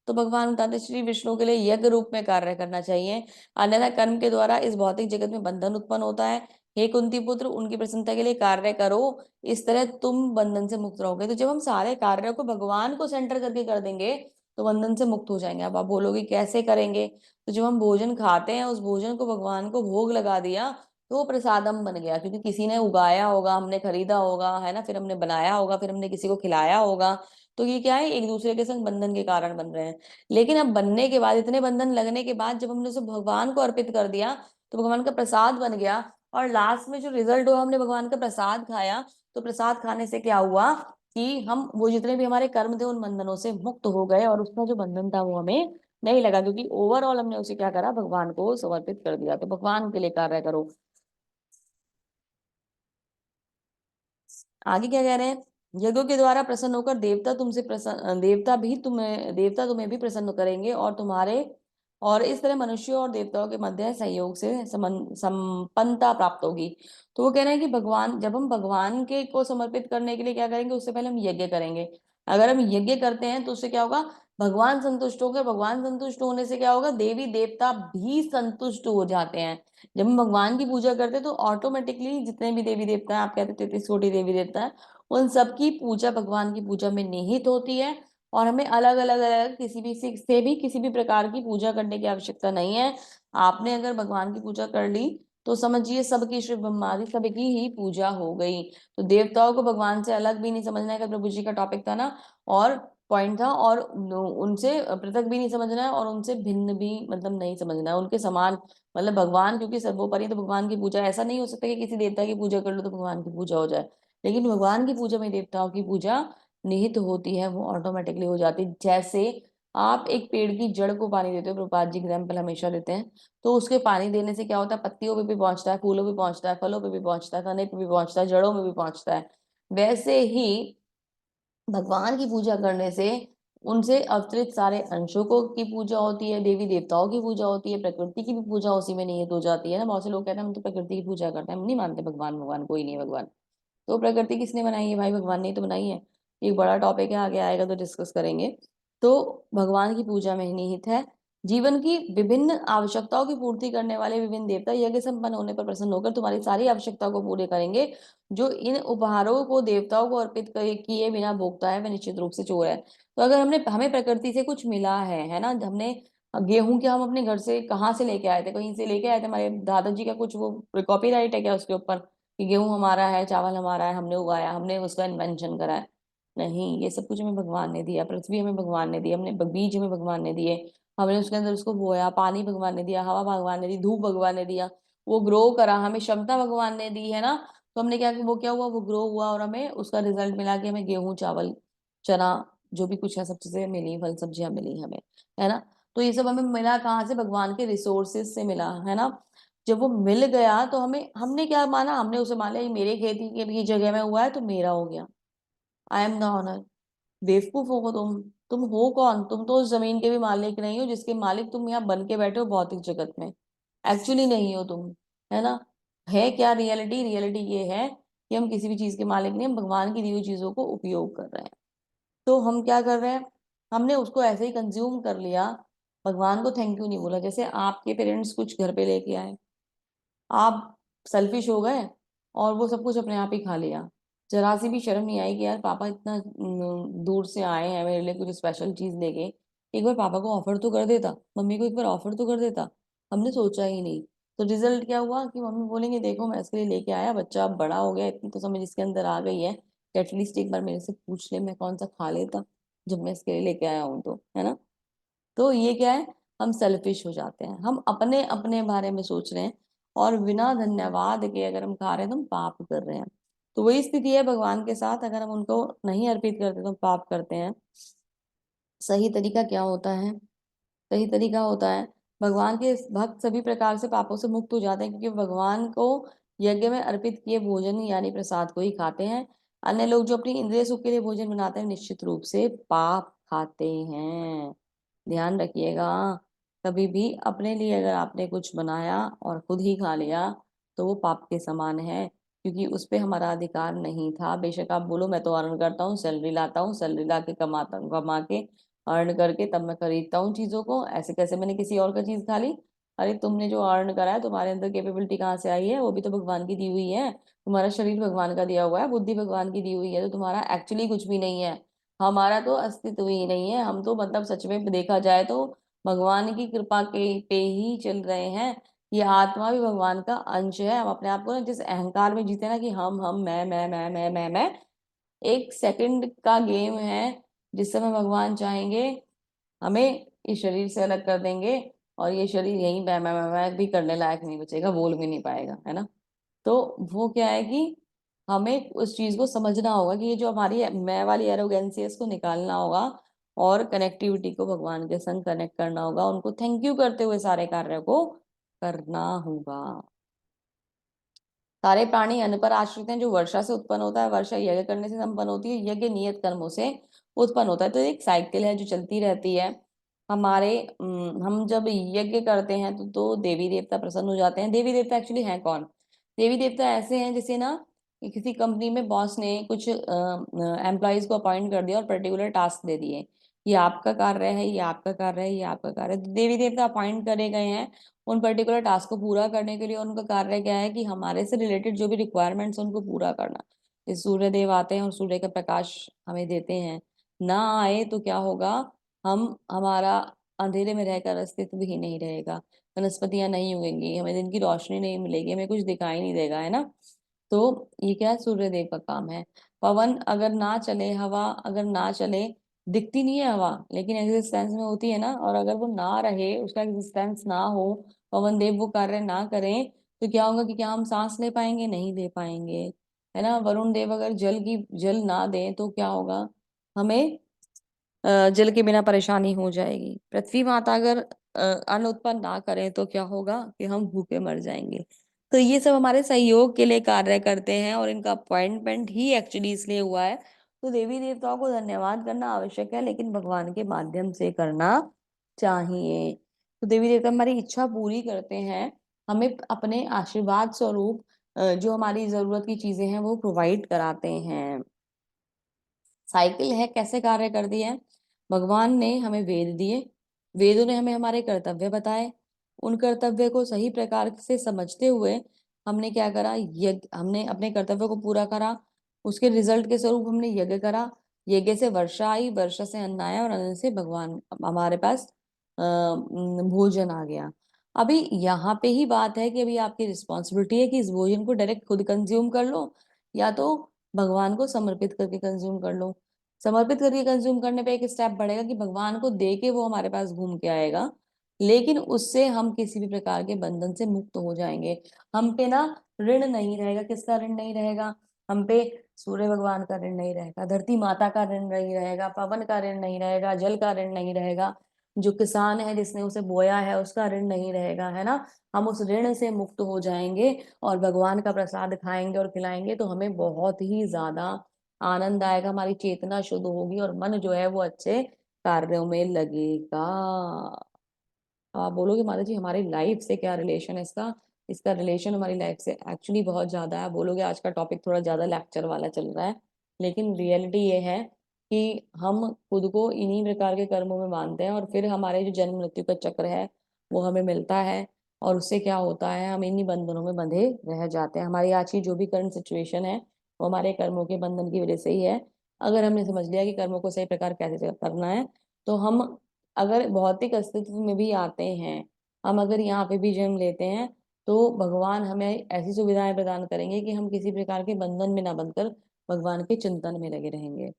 तो भगवान बताते, श्री विष्णु के लिए यज्ञ रूप में कार्य करना चाहिए, अन्यथा कर्म के द्वारा इस भौतिक जगत में बंधन उत्पन्न होता है। हे कुंती पुत्र, उनकी प्रसन्नता के लिए कार्य करो, इस तरह तुम बंधन से मुक्त रहोगे। तो जब हम सारे कार्यों को भगवान को सेंटर करके कर देंगे तो बंधन से मुक्त हो जाएंगे। अब आप बोलोगे कैसे करेंगे, तो जब हम भोजन खाते हैं, उस भोजन को भगवान को भोग लगा दिया, तो वो प्रसादम बन गया, क्योंकि किसी ने उगाया होगा, हमने खरीदा होगा, है ना, फिर हमने बनाया होगा, फिर हमने किसी को खिलाया होगा। तो ये क्या है, एक दूसरे के संग बंधन के कारण बन रहे हैं। लेकिन अब बनने के बाद, इतने बंधन लगने के बाद, जब हमने उसे भगवान को अर्पित कर दिया, तो भगवान का प्रसाद बन गया। और लास्ट में जो रिजल्ट हुआ, हमने भगवान का प्रसाद खाया, तो प्रसाद खाने से क्या हुआ कि हम वो जितने भी हमारे कर्म थे उन बंधनों से मुक्त हो गए, और उसका जो बंधन था वो हमें नहीं लगा, क्योंकि ओवरऑल हमने उसे क्या करा, भगवान को समर्पित कर दिया। तो भगवान के लिए कार्य करो। आगे क्या कह रहे हैं, यज्ञों के द्वारा प्रसन्न होकर देवता तुमसे प्रसन्न, देवता तुम्हें भी प्रसन्न करेंगे, और तुम्हारे, और इस तरह मनुष्यों और देवताओं के मध्य सहयोग से संपन्नता प्राप्त होगी। तो वो कह रहे हैं कि भगवान, जब हम भगवान के को समर्पित करने के लिए क्या करेंगे, उससे पहले हम यज्ञ करेंगे। अगर हम यज्ञ करते हैं तो उससे क्या होगा, भगवान संतुष्ट होंगे, भगवान संतुष्ट होने से क्या होगा, देवी देवता भी संतुष्ट हो जाते हैं। जब हम भगवान की पूजा करते हैं तो ऑटोमेटिकली जितने भी देवी देवता हैं, आप कहते 33 कोटि देवी देवता है, उन सबकी पूजा भगवान की पूजा में निहित होती है। और हमें अलग अलग अलग किसी भी प्रकार की पूजा करने की आवश्यकता नहीं है। आपने अगर भगवान की पूजा कर ली तो समझिए सबकी, श्री ब्रह्मा जी सबकी ही पूजा हो गई। तो देवताओं को भगवान से अलग भी नहीं समझना है, का प्रभु जी का टॉपिक था ना, और पॉइंट था, और उनसे पृथक भी नहीं समझना है, और उनसे भिन्न भी मतलब नहीं समझना है, उनके समान। मतलब भगवान क्योंकि सर्वोपरि है, तो भगवान की पूजा, ऐसा नहीं हो सकता कि किसी देवता की पूजा कर लो तो भगवान की पूजा हो जाए। लेकिन भगवान की पूजा में देवताओं की पूजा निहित होती है, वो ऑटोमेटिकली हो जाती है। जैसे आप एक पेड़ की जड़ को पानी देते हो, प्रभुपाद जी एग्जाम्पल हमेशा देते हैं, तो उसके पानी देने से क्या होता है, पत्तियों पे भी पहुंचता है, फूलों पे पहुंचता है, फलों पे भी पहुंचता है, तने पे भी पहुंचता है, जड़ों में भी पहुंचता है। वैसे ही भगवान की पूजा करने से उनसे अवतरित सारे अंशों को की पूजा होती है, देवी देवताओं की पूजा होती है, प्रकृति की भी पूजा उसी में निहित हो जाती है ना। बहुत से लोग कहते हैं हम तो प्रकृति की पूजा करते हैं, हम नहीं मानते भगवान, भगवान कोई नहीं है भगवान। तो प्रकृति किसने बनाई है भाई, भगवान ने ही तो बनाई है। एक बड़ा टॉपिक है, आगे आएगा तो डिस्कस करेंगे। तो भगवान की पूजा में निहित है जीवन की विभिन्न आवश्यकताओं की पूर्ति करने वाले विभिन्न देवता, यज्ञ संपन्न होने पर प्रसन्न होकर तुम्हारी सारी आवश्यकताओं को पूरे करेंगे। जो इन उपहारों को देवताओं को अर्पित किए बिना भोगता है वह निश्चित रूप से चोर है। तो अगर हमने हमें प्रकृति से कुछ मिला है ना, हमने गेहूं क्या हम अपने घर से कहाँ से लेके आए थे, कहीं से लेके आए थे, हमारे दादाजी का कुछ वो कॉपीराइट है क्या उसके ऊपर कि गेहूं हमारा है, चावल हमारा है, हमने उगाया, हमने उसका इन्वेंशन करा है? नहीं, ये सब कुछ हमें भगवान ने दिया, पृथ्वी हमें भगवान ने दी, हमने बीज हमें भगवान ने दिए, हमने उसके अंदर उसको बोया, पानी भगवान ने दिया, हवा भगवान ने दी, धूप भगवान ने दिया, वो ग्रो करा, हमें क्षमता भगवान ने दी है ना। तो हमने क्या, वो क्या हुआ, वो ग्रो हुआ और हमें उसका रिजल्ट मिला कि हमें गेहूं, चावल, चना, जो भी कुछ है सब चीजें मिली, फल सब्जियां मिली हमें, है ना। तो ये सब हमें मिला कहाँ से, भगवान के रिसोर्सेज से मिला, है ना। जब वो मिल गया तो हमें, हमने क्या माना, हमने उसे मान लिया ये मेरे खेती के भी जगह में हुआ है तो मेरा हो गया, आई एम द ऑनर। बेवकूफ हो तुम हो कौन, तुम तो उस जमीन के भी मालिक नहीं हो जिसके मालिक तुम यहाँ बन के बैठे हो भौतिक जगत में, एक्चुअली नहीं हो तुम, है ना। है क्या रियलिटी, रियलिटी ये है कि हम किसी भी चीज के मालिक नहीं, हम भगवान की दी हुई चीजों को उपयोग कर रहे हैं। तो हम क्या कर रहे हैं, हमने उसको ऐसे ही कंज्यूम कर लिया, भगवान को थैंक यू नहीं बोला। जैसे आपके पेरेंट्स कुछ घर पे लेके आए, आप सेल्फिश हो गए और वो सब कुछ अपने आप ही खा लिया, जरा सी भी शर्म नहीं आई कि यार पापा इतना दूर से आए हैं मेरे लिए कुछ स्पेशल चीज लेके, एक बार पापा को ऑफर तो कर देता, मम्मी को एक बार ऑफर तो कर देता। हमने सोचा ही नहीं। तो रिजल्ट क्या हुआ कि मम्मी बोलेंगे देखो मैं इसके लिए लेके आया, बच्चा अब बड़ा हो गया, इतनी तो समझ इसके अंदर आ गई है कि एटलीस्ट एक बार मेरे से पूछ ले मैं कौन सा खा लेता जब मैं इसके लिए लेके आया हूँ तो, है ना। तो ये क्या है, हम सेल्फिश हो जाते हैं, हम अपने अपने बारे में सोच रहे हैं, और बिना धन्यवाद के अगर हम खा रहे हैं तो हम पाप कर रहे हैं। तो वही स्थिति है भगवान के साथ, अगर हम उनको नहीं अर्पित करते तो हम पाप करते हैं। सही तरीका क्या होता है, सही तरीका होता है, भगवान के भक्त सभी प्रकार से पापों से मुक्त हो जाते हैं क्योंकि भगवान को यज्ञ में अर्पित किए भोजन यानी प्रसाद को ही खाते हैं। अन्य लोग जो अपनी इंद्रिय सुख के लिए भोजन बनाते हैं निश्चित रूप से पाप खाते हैं। ध्यान रखिएगा, कभी भी अपने लिए अगर आपने कुछ बनाया और खुद ही खा लिया तो वो पाप के समान है, क्योंकि उस पे हमारा अधिकार नहीं था। बेशक आप बोलो मैं तो अर्न करता हूँ, सैलरी लाता हूँ, सैलरी ला के कमाता हूँ, कमा के अर्न करके तब मैं खरीदता हूँ चीजों को, ऐसे कैसे मैंने किसी और का चीज खा ली। अरे तुमने जो अर्न करा है, तुम्हारे अंदर कैपेबिलिटी कहाँ से आई है, वो भी तो भगवान की दी हुई है। तुम्हारा शरीर भगवान का दिया हुआ है, बुद्धि भगवान की दी हुई है, तो तुम्हारा एक्चुअली कुछ भी नहीं है। हमारा तो अस्तित्व ही नहीं है, हम तो मतलब सच में देखा जाए तो भगवान की कृपा के पे ही चल रहे हैं। ये आत्मा भी भगवान का अंश है। हम अपने आप को ना जिस अहंकार में जीते ना कि हम मैं, एक सेकंड का गेम है। जिस समय भगवान चाहेंगे हमें इस शरीर से अलग कर देंगे, और ये शरीर यहीं मैं भी करने लायक नहीं बचेगा, बोल भी नहीं पाएगा, है ना। तो वो क्या है कि हमें उस चीज को समझना होगा कि ये जो हमारी मैं वाली एरोगेंसी है इसको निकालना होगा, और कनेक्टिविटी को भगवान के संग कनेक्ट करना होगा, उनको थैंक यू करते हुए सारे कार्य को करना होगा। सारे प्राणी अन्न पर आश्रित हैं, जो वर्षा से उत्पन्न होता है, वर्षा यज्ञ करने से संपन्न होती है, यज्ञ नियत कर्मों से उत्पन्न होता है। तो एक साइकिल है जो चलती रहती है। हमारे हम जब यज्ञ करते हैं तो देवी देवता प्रसन्न हो जाते हैं। देवी देवता एक्चुअली हैं कौन, देवी देवता ऐसे हैं जैसे ना किसी कंपनी में बॉस ने कुछ एम्प्लॉयज को अपॉइंट कर दिया और पर्टिकुलर टास्क दे दिए, ये आपका कार्य है, ये आपका कार्य है, ये आपका कार्य है। तो देवी देवता अपॉइंट करे गए हैं उन पर्टिकुलर टास्क को पूरा करने के लिए। उनका कार्य क्या है कि हमारे से रिलेटेड जो भी रिक्वायरमेंट्स उनको पूरा करना। इस सूर्य देव आते हैं और सूर्य का प्रकाश हमें देते हैं, ना आए तो क्या होगा, हम हमारा अंधेरे में रहकर अस्तित्व ही नहीं रहेगा, वनस्पतियां नहीं उगेंगी, हमें दिन की रोशनी नहीं मिलेगी, हमें कुछ दिखाई नहीं देगा, है ना। तो ये क्या है, सूर्य देव का काम है। पवन अगर ना चले, हवा अगर ना चले, दिखती नहीं है हवा लेकिन एग्जिस्टेंस में होती है ना, और अगर वो ना रहे, उसका एग्जिस्टेंस ना हो, पवन देव वो कार्य ना करें, तो क्या होगा कि क्या हम सांस ले पाएंगे, नहीं ले पाएंगे। है ना। वरुण देव अगर जल ना दें तो क्या होगा, हमें जल के बिना परेशानी हो जाएगी। पृथ्वी माता अगर अन्न उत्पन्न ना करें तो क्या होगा कि हम भूखे मर जाएंगे। तो ये सब हमारे सहयोग के लिए कार्य करते हैं, और इनका अपॉइंटमेंट ही एक्चुअली इसलिए हुआ है। तो देवी देवताओं को धन्यवाद करना आवश्यक है, लेकिन भगवान के माध्यम से करना चाहिए। तो देवी देवता हमारी इच्छा पूरी करते हैं, हमें अपने आशीर्वाद स्वरूप जो हमारी जरूरत की चीजें हैं वो प्रोवाइड कराते हैं। साइकिल है, कैसे कार्य करती है। भगवान ने हमें वेद दिए, वेदों ने हमें हमारे कर्तव्य बताए, उन कर्तव्य को सही प्रकार से समझते हुए हमने क्या करा, यज्ञ, हमने अपने कर्तव्य को पूरा करा। उसके रिजल्ट के स्वरूप हमने यज्ञ करा, यज्ञ से वर्षा आई, वर्षा से अन्न आया, और अन्न से भगवान हमारे पास भोजन आ गया। अभी यहाँ पे ही बात है कि अभी आपकी रिस्पॉन्सिबिलिटी है कि इस भोजन को डायरेक्ट खुद कंज्यूम कर लो, या तो भगवान को समर्पित करके कंज्यूम कर लो। समर्पित करके कंज्यूम करने पे एक स्टेप बढ़ेगा कि भगवान को दे के वो हमारे पास घूम के आएगा, लेकिन उससे हम किसी भी प्रकार के बंधन से मुक्त हो जाएंगे। हम पे ना ऋण नहीं रहेगा। किसका ऋण नहीं रहेगा, हम पे सूर्य भगवान का ऋण नहीं रहेगा, धरती माता का ऋण नहीं रहेगा, पवन का ऋण नहीं रहेगा, जल का ऋण नहीं रहेगा, जो किसान है जिसने उसे बोया है उसका ऋण नहीं रहेगा, है ना। हम उस ऋण से मुक्त हो जाएंगे और भगवान का प्रसाद खाएंगे और खिलाएंगे, तो हमें बहुत ही ज्यादा आनंद आएगा, हमारी चेतना शुद्ध होगी और मन जो है वो अच्छे कार्यों में लगेगा। आप बोलोगे माता जी हमारी लाइफ से क्या रिलेशन है इसका। इसका रिलेशन हमारी लाइफ से एक्चुअली बहुत ज्यादा है। बोलोगे आज का टॉपिक थोड़ा ज्यादा लेक्चर वाला चल रहा है, लेकिन रियलिटी ये है कि हम खुद को इन्हीं प्रकार के कर्मों में मानते हैं, और फिर हमारे जो जन्म मृत्यु का चक्र है वो हमें मिलता है, और उससे क्या होता है, हम इन्हीं बंधनों में बंधे रह जाते हैं। हमारी आज की जो भी करंट सिचुएशन है वो हमारे कर्मों के बंधन की वजह से ही है। अगर हमने समझ लिया कि कर्मों को सही प्रकार कैसे करना है, तो हम अगर भौतिक अस्तित्व में भी आते हैं, हम अगर यहाँ पे भी जन्म लेते हैं, तो भगवान हमें ऐसी सुविधाएं प्रदान करेंगे कि हम किसी प्रकार के बंधन में ना बंधकर भगवान के चिंतन में लगे रहेंगे।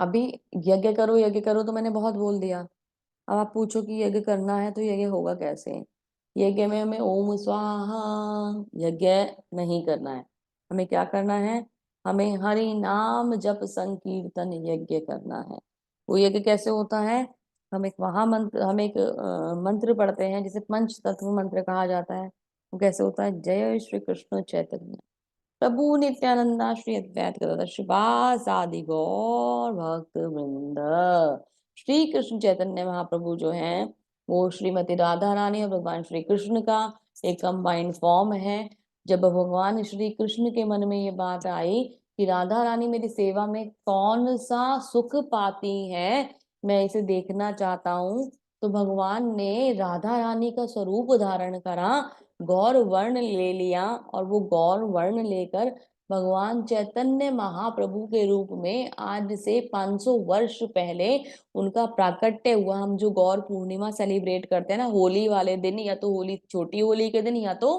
अभी यज्ञ करो तो मैंने बहुत बोल दिया। अब आप पूछो कि यज्ञ करना है तो यज्ञ होगा कैसे। यज्ञ में हमें ओम स्वाहा यज्ञ नहीं करना है। हमें क्या करना है, हमें हरि नाम जप संकीर्तन यज्ञ करना है। वो यज्ञ कैसे होता है, हम एक मंत्र पढ़ते हैं जिसे पंच तत्व मंत्र कहा जाता है। वो कैसे होता है, जय श्री कृष्ण चैतन्य प्रभु नित्यानंदा श्री अद्वैत गदाधर श्रीवासादि गौर भक्त वृंद। श्री कृष्ण चैतन्य महाप्रभु जो हैं वो श्रीमती राधा रानी और भगवान श्री कृष्ण का एक कंबाइंड फॉर्म है। जब भगवान श्री कृष्ण के मन में ये बात आई कि राधा रानी मेरी सेवा में कौन सा सुख पाती है, मैं इसे देखना चाहता हूँ, तो भगवान ने राधा रानी का स्वरूप धारण करा, गौर वर्ण ले लिया, और वो गौर वर्ण लेकर भगवान चैतन्य महाप्रभु के रूप में आज से 500 वर्ष पहले उनका प्राकट्य हुआ। हम जो गौर पूर्णिमा सेलिब्रेट करते हैं ना, होली वाले दिन, या तो होली छोटी होली के दिन या तो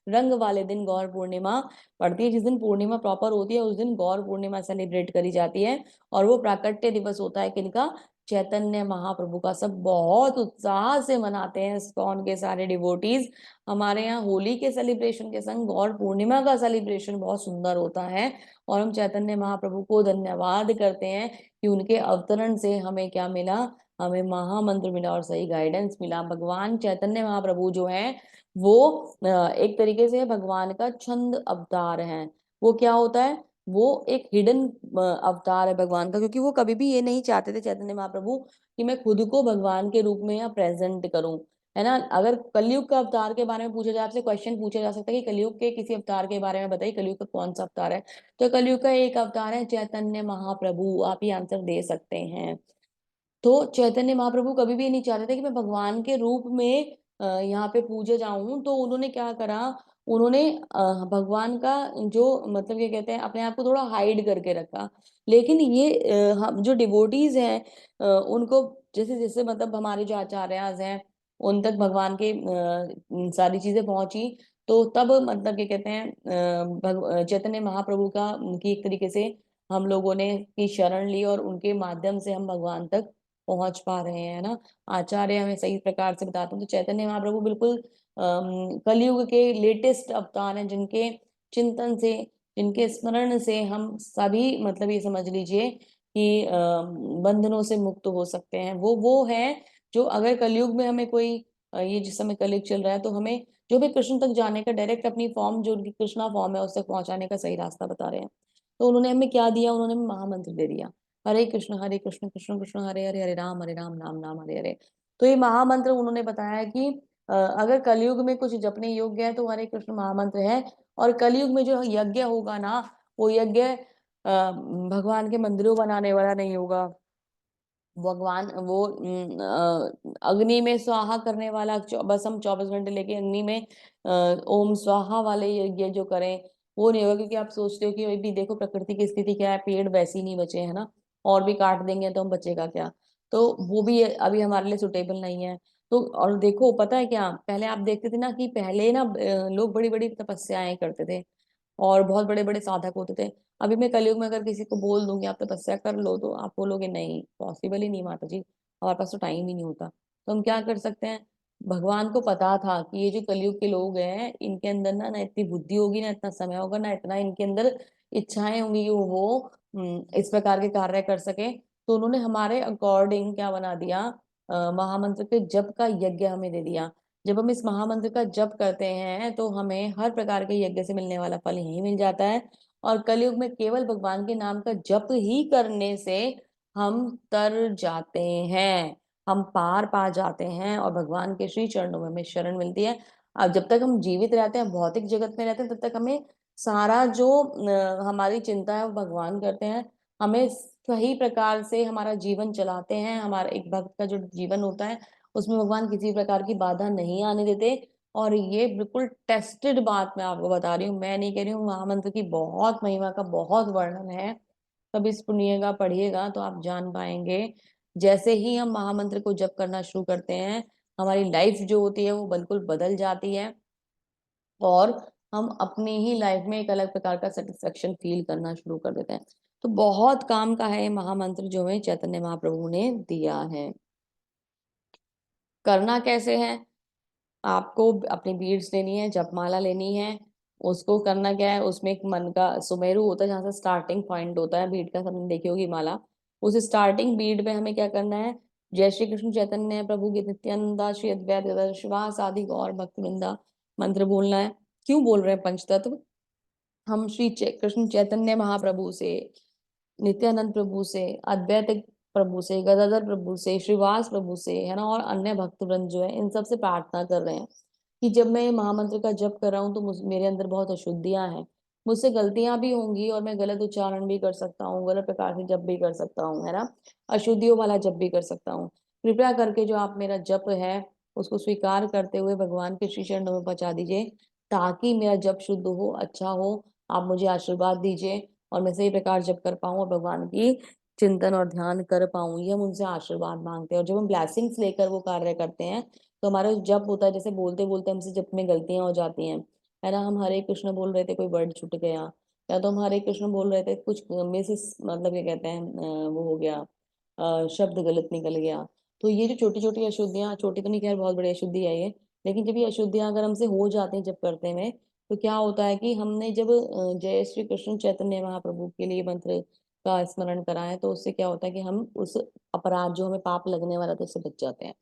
रंग वाले दिन गौर पूर्णिमा पड़ती है। जिस दिन पूर्णिमा प्रॉपर होती है उस दिन गौर पूर्णिमा सेलिब्रेट करी जाती है, और वो प्राकट्य दिवस होता है किनका, चैतन्य महाप्रभु का। सब बहुत उत्साह से मनाते हैं इस्कॉन के सारे डिवोटीज। हमारे यहाँ होली के सेलिब्रेशन के संग गौर पूर्णिमा का सेलिब्रेशन बहुत सुंदर होता है, और हम चैतन्य महाप्रभु को धन्यवाद करते हैं कि उनके अवतरण से हमें क्या मिला, हमें महामंत्र मिला और सही गाइडेंस मिला। भगवान चैतन्य महाप्रभु जो है वो एक तरीके से भगवान का छंद अवतार है। वो क्या होता है, वो एक हिडन अवतार है भगवान का, क्योंकि वो कभी भी ये नहीं चाहते थे चैतन्य महाप्रभु कि मैं खुद को भगवान के रूप में या प्रेजेंट करूं, है ना। अगर कलयुग का अवतार के बारे में पूछा जाए, आपसे क्वेश्चन पूछा जा सकता है कि कलयुग के किसी अवतार के बारे में बताइए, कलयुग का कौन सा अवतार है, तो कलयुग का एक अवतार है चैतन्य महाप्रभु। आप ही आंसर दे सकते हैं। तो चैतन्य महाप्रभु कभी भी ये नहीं चाहते थे कि मैं भगवान के रूप में यहाँ पे पूजे जाऊं, तो उन्होंने क्या करा, उन्होंने भगवान का जो मतलब ये कहते हैं अपने आप को थोड़ा हाइड करके रखा। लेकिन ये हम जो डिवोटीज हैं उनको जैसे जैसे मतलब हमारे जो आचार्य हैं उन तक भगवान के सारी चीजें पहुंची, तो तब मतलब ये कहते हैं चैतन्य महाप्रभु का की एक तरीके से हम लोगों ने की शरण ली, और उनके माध्यम से हम भगवान तक पहुंच पा रहे हैं ना। आचार्य हमें सही प्रकार से बताते हैं। तो चैतन्य महाप्रभु बिल्कुल कलयुग के लेटेस्ट अवतार हैं, जिनके चिंतन से, जिनके स्मरण से हम सभी मतलब ये समझ लीजिए कि बंधनों से मुक्त हो सकते हैं। वो है जो अगर कलयुग में हमें कोई ये जिस समय कलयुग चल रहा है तो हमें जो भी कृष्ण तक जाने का डायरेक्ट अपनी फॉर्म जो उनकी कृष्णा फॉर्म है उस तक पहुंचाने का सही रास्ता बता रहे हैं। तो उन्होंने हमें क्या दिया, उन्होंने हमें महामंत्र दे दिया, हरे कृष्ण कृष्ण कृष्ण हरे हरे, हरे राम राम राम हरे हरे। तो ये महामंत्र उन्होंने बताया कि अगर कलयुग में कुछ जपने योग्य है तो हरे कृष्ण महामंत्र है। और कलयुग में जो यज्ञ होगा ना, वो यज्ञ भगवान के मंदिरों बनाने वाला नहीं होगा। भगवान वो अग्नि में स्वाहा करने वाला, बस हम 24 घंटे लेके अग्नि में ओम स्वाहा वाले यज्ञ जो करें वो नहीं होगा। क्योंकि आप सोचते हो कि अभी देखो प्रकृति की स्थिति क्या है, पेड़ वैसे ही नहीं बचे है ना, और भी काट देंगे तो हम बचेगा क्या। तो वो भी अभी हमारे लिए सुटेबल नहीं है। तो और देखो पता है क्या, पहले आप देखते थे ना कि पहले ना लोग बड़ी बड़ी तपस्याएं करते थे और बहुत बड़े बड़े साधक होते थे। अभी मैं कलयुग में अगर किसी को बोल दूंगी आप तपस्या कर लो तो आप बोलोगे नहीं, पॉसिबल ही नहीं माता जी, हमारे पास तो टाइम ही नहीं होता। तो हम क्या कर सकते हैं, भगवान को पता था कि ये जो कलयुग के लोग हैं इनके अंदर ना ना इतनी बुद्धि होगी, ना इतना समय होगा, ना इतना इनके अंदर इच्छाएं होंगी कि वो इस प्रकार के कार्य कर सके। तो उन्होंने हमारे अकॉर्डिंग क्या बना दिया, महामंत्र के जप का यज्ञ हमें दे दिया। जब हम इस महामंत्र का जप करते हैं तो हमें हर प्रकार के यज्ञ से मिलने वाला फल यही मिल जाता है। और कलयुग में केवल भगवान के नाम का जप ही करने से हम तर जाते हैं, हम पार पा जाते हैं और भगवान के श्री चरणों में हमें शरण मिलती है। अब जब तक हम जीवित रहते हैं, भौतिक जगत में रहते हैं, तब तक हमें सारा जो हमारी चिंता है वो भगवान करते हैं। हमें सही प्रकार से हमारा जीवन चलाते हैं। हमारा एक भक्त का जो जीवन होता है उसमें भगवान किसी प्रकार की बाधा नहीं आने देते। और ये बिल्कुल टेस्टेड बात मैं आपको बता रही हूँ, मैं नहीं कह रही हूँ। महामंत्र की बहुत महिमा का बहुत वर्णन है, कभी इस पुण्य का पढ़िएगा तो आप जान पाएंगे। जैसे ही हम महामंत्र को जप करना शुरू करते हैं हमारी लाइफ जो होती है वो बिल्कुल बदल जाती है और हम अपनी ही लाइफ में एक अलग प्रकार का सेटिस्फेक्शन फील करना शुरू कर देते हैं। तो बहुत काम का है ये महामंत्र जो है चैतन्य महाप्रभु ने दिया है। करना कैसे है, आपको अपनी बीड्स लेनी है, जपमाला लेनी है। उसको करना क्या है, उसमें एक मन का सुमेरु होता है जहाँ से स्टार्टिंग पॉइंट होता है बीड का, सबने देखी होगी माला। उस स्टार्टिंग बीड पे हमें क्या करना है, जय श्री कृष्ण चैतन्य प्रभु की नित्यानंदा श्री अद्वैत गदाधर श्रीवास आदि गौर भक्त वृंदा मंत्र बोलना है। क्यों बोल रहे हैं पंचतत्व, हम श्री कृष्ण चैतन्य महाप्रभु से, नित्यानंद प्रभु से, अद्वैत प्रभु से, गदाधर प्रभु से, श्रीवास प्रभु से, है ना, और अन्य भक्तवृंद जो है इन सब से प्रार्थना कर रहे हैं कि जब मैं ये महामंत्र का जप कर रहा हूँ तो मेरे अंदर बहुत अशुद्धियां हैं, मुझसे गलतियां भी होंगी और मैं गलत उच्चारण भी कर सकता हूँ, गलत प्रकार से जप भी कर सकता हूँ, है ना, अशुद्धियों वाला जप भी कर सकता हूँ। कृपया करके जो आप मेरा जप है उसको स्वीकार करते हुए भगवान के श्री चरणों में पहुंचा दीजिए, ताकि मेरा जप शुद्ध हो, अच्छा हो। आप मुझे आशीर्वाद दीजिए और मैं सही प्रकार जप कर पाऊँ और भगवान की चिंतन और ध्यान कर पाऊं, ये हम उनसे आशीर्वाद मांगते हैं। और जब हम ब्लेसिंग्स लेकर वो कार्य करते हैं तो हमारा जो जप होता है, जैसे बोलते बोलते हमसे जप में गलतियां हो जाती हैं, है ना, हम हरे कृष्ण बोल रहे थे कोई वर्ड छूट गया, या तो हम हरे कृष्ण बोल रहे थे कुछ मिस मतलब ये कहते हैं वो हो गया, शब्द गलत निकल गया। तो ये जो छोटी छोटी अशुद्धियां, छोटी तो नहीं खैर बहुत बड़ी अशुद्धि है ये, लेकिन जब ये अशुद्धियां अगर हमसे हो जाती हैं जब करते में, तो क्या होता है कि हमने जब जय श्री कृष्ण चैतन्य महाप्रभु के लिए मंत्र का स्मरण कराएं तो उससे क्या होता है कि हम उस अपराध जो हमें पाप लगने वाला था उससे बच जाते हैं।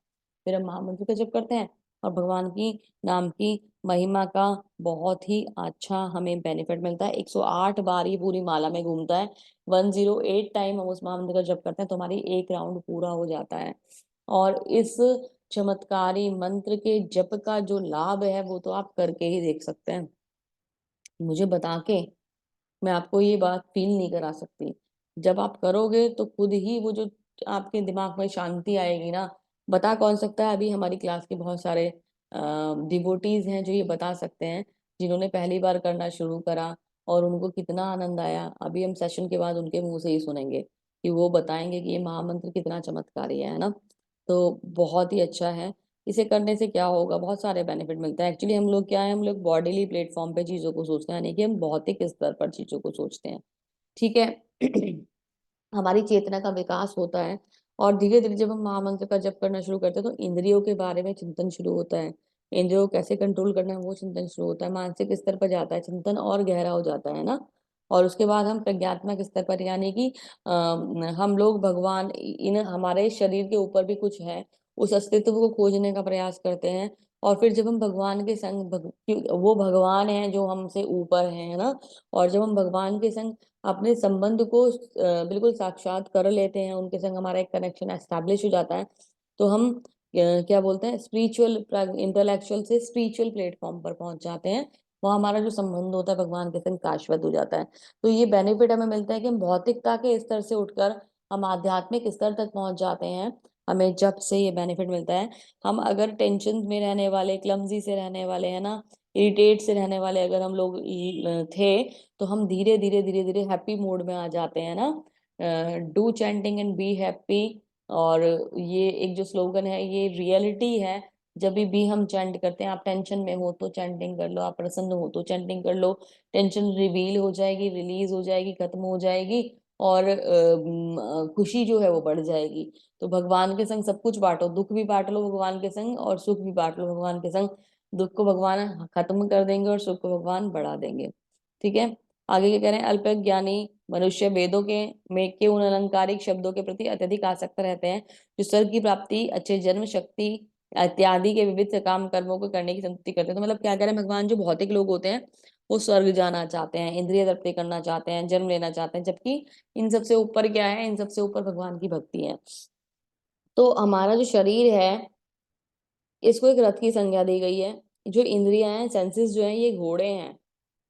फिर हम महामंत्र का जप करते हैं और भगवान की नाम की महिमा का बहुत ही अच्छा हमें बेनिफिट मिलता है। 108 बार ये पूरी माला में घूमता है, 108 टाइम हम उस महामंत्र का जप करते हैं तो हमारी एक राउंड पूरा हो जाता है। और इस चमत्कारी मंत्र के जप का जो लाभ है वो तो आप करके ही देख सकते हैं, मुझे बता के मैं आपको ये बात फील नहीं करा सकती। जब आप करोगे तो खुद ही वो जो आपके दिमाग में शांति आएगी ना, बता कौन सकता है। अभी हमारी क्लास के बहुत सारे डिवोटीज हैं जो ये बता सकते हैं, जिन्होंने पहली बार करना शुरू करा और उनको कितना आनंद आया। अभी हम सेशन के बाद उनके मुंह से ही सुनेंगे कि वो बताएंगे कि ये महामंत्र कितना चमत्कारी है ना। तो बहुत ही अच्छा है। इसे करने से क्या होगा, बहुत सारे बेनिफिट मिलता है। एक्चुअली हम लोग क्या है, हम लोग बॉडीली प्लेटफॉर्म पे चीजों को सोचते हैं, यानी कि हम भौतिक स्तर पर चीजों को सोचते हैं, ठीक है। हमारी चेतना का विकास होता है और धीरे धीरे जब हम महामंत्र का जप करना शुरू करते हैं तो इंद्रियों के बारे में चिंतन शुरू होता है। इंद्रियों को कैसे कंट्रोल करना है वो चिंतन शुरू होता है। मानसिक स्तर पर जाता है चिंतन और गहरा हो जाता है ना। और उसके बाद हम प्रज्ञात्मक स्तर पर, यानी कि हम लोग भगवान, इन हमारे शरीर के ऊपर भी कुछ है, उस अस्तित्व को खोजने का प्रयास करते हैं। और फिर जब हम भगवान के संग वो भगवान है जो हमसे ऊपर है ना, और जब हम भगवान के संग अपने संबंध को बिल्कुल साक्षात कर लेते हैं, उनके संग हमारा एक कनेक्शन एस्टैब्लिश हो जाता है, तो हम क्या बोलते हैं, स्पिरिचुअल, इंटेलेक्चुअल से स्पिरिचुअल प्लेटफॉर्म पर पहुंच जाते हैं। वहाँ हमारा जो संबंध होता है भगवान के संग शाश्वत हो जाता है। तो ये बेनिफिट हमें मिलता है कि हम भौतिकता के स्तर से उठकर हम आध्यात्मिक स्तर तक पहुंच जाते हैं। हमें जब से ये बेनिफिट मिलता है, हम अगर टेंशन में रहने वाले, क्लमजी से रहने वाले है ना, इरिटेट से रहने वाले अगर हम लोग थे, तो हम धीरे धीरे धीरे धीरे हैप्पी मोड में आ जाते हैं ना। Do chanting and be happy. और ये एक जो स्लोगन है ये रियलिटी है। जब भी हम चैंट करते हैं, आप टेंशन में हो तो चैंटिंग कर लो, आप प्रसन्न हो तो चैंटिंग कर लो, टेंशन रिवील हो जाएगी, रिलीज हो जाएगी, खत्म हो जाएगी। और खुशी जो है वो बढ़ जाएगी। तो भगवान के संग सब कुछ बांटो, दुख भी बांट लो भगवान के संग, और सुख भी बांट लो भगवान के संग। दुख को भगवान खत्म कर देंगे और सुख को भगवान बढ़ा देंगे। ठीक है। आगे क्या कह रहे हैं, अल्पज्ञानी मनुष्य वेदों के उन अलंकारिक शब्दों के प्रति अत्यधिक आसक्त रहते हैं, जो स्वर्ग की प्राप्ति, अच्छे जन्म, शक्ति इत्यादि के विविध काम कर्मों को करने की संतुष्टि करते हैं। तो मतलब क्या कह रहे हैं भगवान, जो भौतिक लोग होते हैं वो स्वर्ग जाना चाहते हैं, इंद्रिय तृप्ति करना चाहते हैं, जन्म लेना चाहते हैं, जबकि इन सबसे ऊपर क्या है, इन सबसे ऊपर भगवान की भक्ति है। तो हमारा जो शरीर है, इसको एक रथ की संज्ञा दी गई है। जो इंद्रियां हैं, सेंसेस जो हैं, ये घोड़े हैं।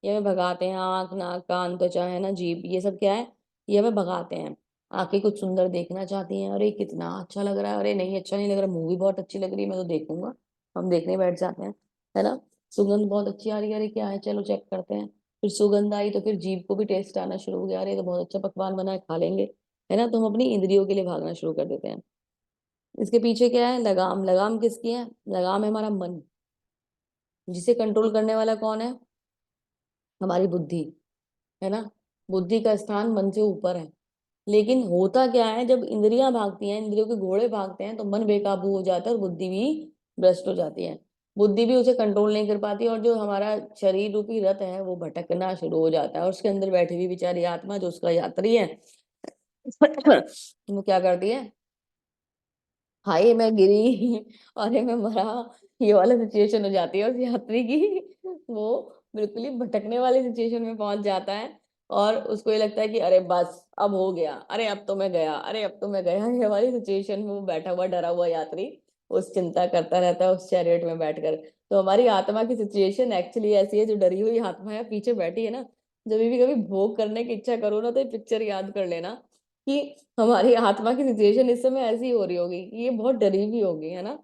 ये हमें भगाते हैं, आंख, नाक, कान, त्वचा है ना, जीभ, ये सब क्या है, ये हमें भगाते हैं। आंखें कुछ सुंदर देखना चाहती हैं, अरे कितना अच्छा लग रहा है, अरे नहीं अच्छा नहीं लग रहा, मूवी बहुत अच्छी लग रही है, मैं तो देखूंगा, हम देखने बैठ जाते हैं, है ना। सुगंध बहुत अच्छी आ रही है, अरे क्या है, चलो चेक करते हैं। फिर सुगंध आई तो फिर जीभ को भी टेस्ट आना शुरू हो गया, अरे ये तो बहुत अच्छा पकवान बना है, खा लेंगे, है ना। तो हम अपनी इंद्रियों के लिए भागना शुरू कर देते हैं। इसके पीछे क्या है, लगाम। लगाम किसकी है, लगाम है हमारा मन। जिसे कंट्रोल करने वाला कौन है, हमारी बुद्धि, है ना। बुद्धि का स्थान मन से ऊपर है। लेकिन होता क्या है, जब इंद्रियां भागती हैं, इंद्रियों के घोड़े भागते हैं, तो मन बेकाबू हो जाता है और बुद्धि भी भ्रष्ट हो जाती है। बुद्धि भी उसे कंट्रोल नहीं कर पाती, और जो हमारा शरीर रूपी रथ है वो भटकना शुरू हो जाता है, और उसके अंदर बैठी हुई बेचारी आत्मा जो उसका यात्री है वो क्या करती है, हाय मैं गिरी अरे मैं मरा, ये वाला सिचुएशन हो जाती है उस यात्री की। वो बिल्कुल ही भटकने वाली सिचुएशन में पहुंच जाता है, और उसको ये लगता है कि अरे बस अब हो गया, अरे अब तो मैं गया, अरे अब तो मैं गया। ये वाली सिचुएशन में वो बैठा हुआ डरा हुआ यात्री उस चिंता करता रहता है उस चैरियट में बैठकर। तो हमारी आत्मा की सिचुएशन एक्चुअली ऐसी है, जो डरी हुई आत्मा है पीछे बैठी है ना, जब भी कभी भोग करने की इच्छा करो ना, तो ये पिक्चर याद कर लेना कि हमारी आत्मा की सिचुएशन इस समय ऐसी हो रही होगी कि ये बहुत डरी हुई होगी, है ना।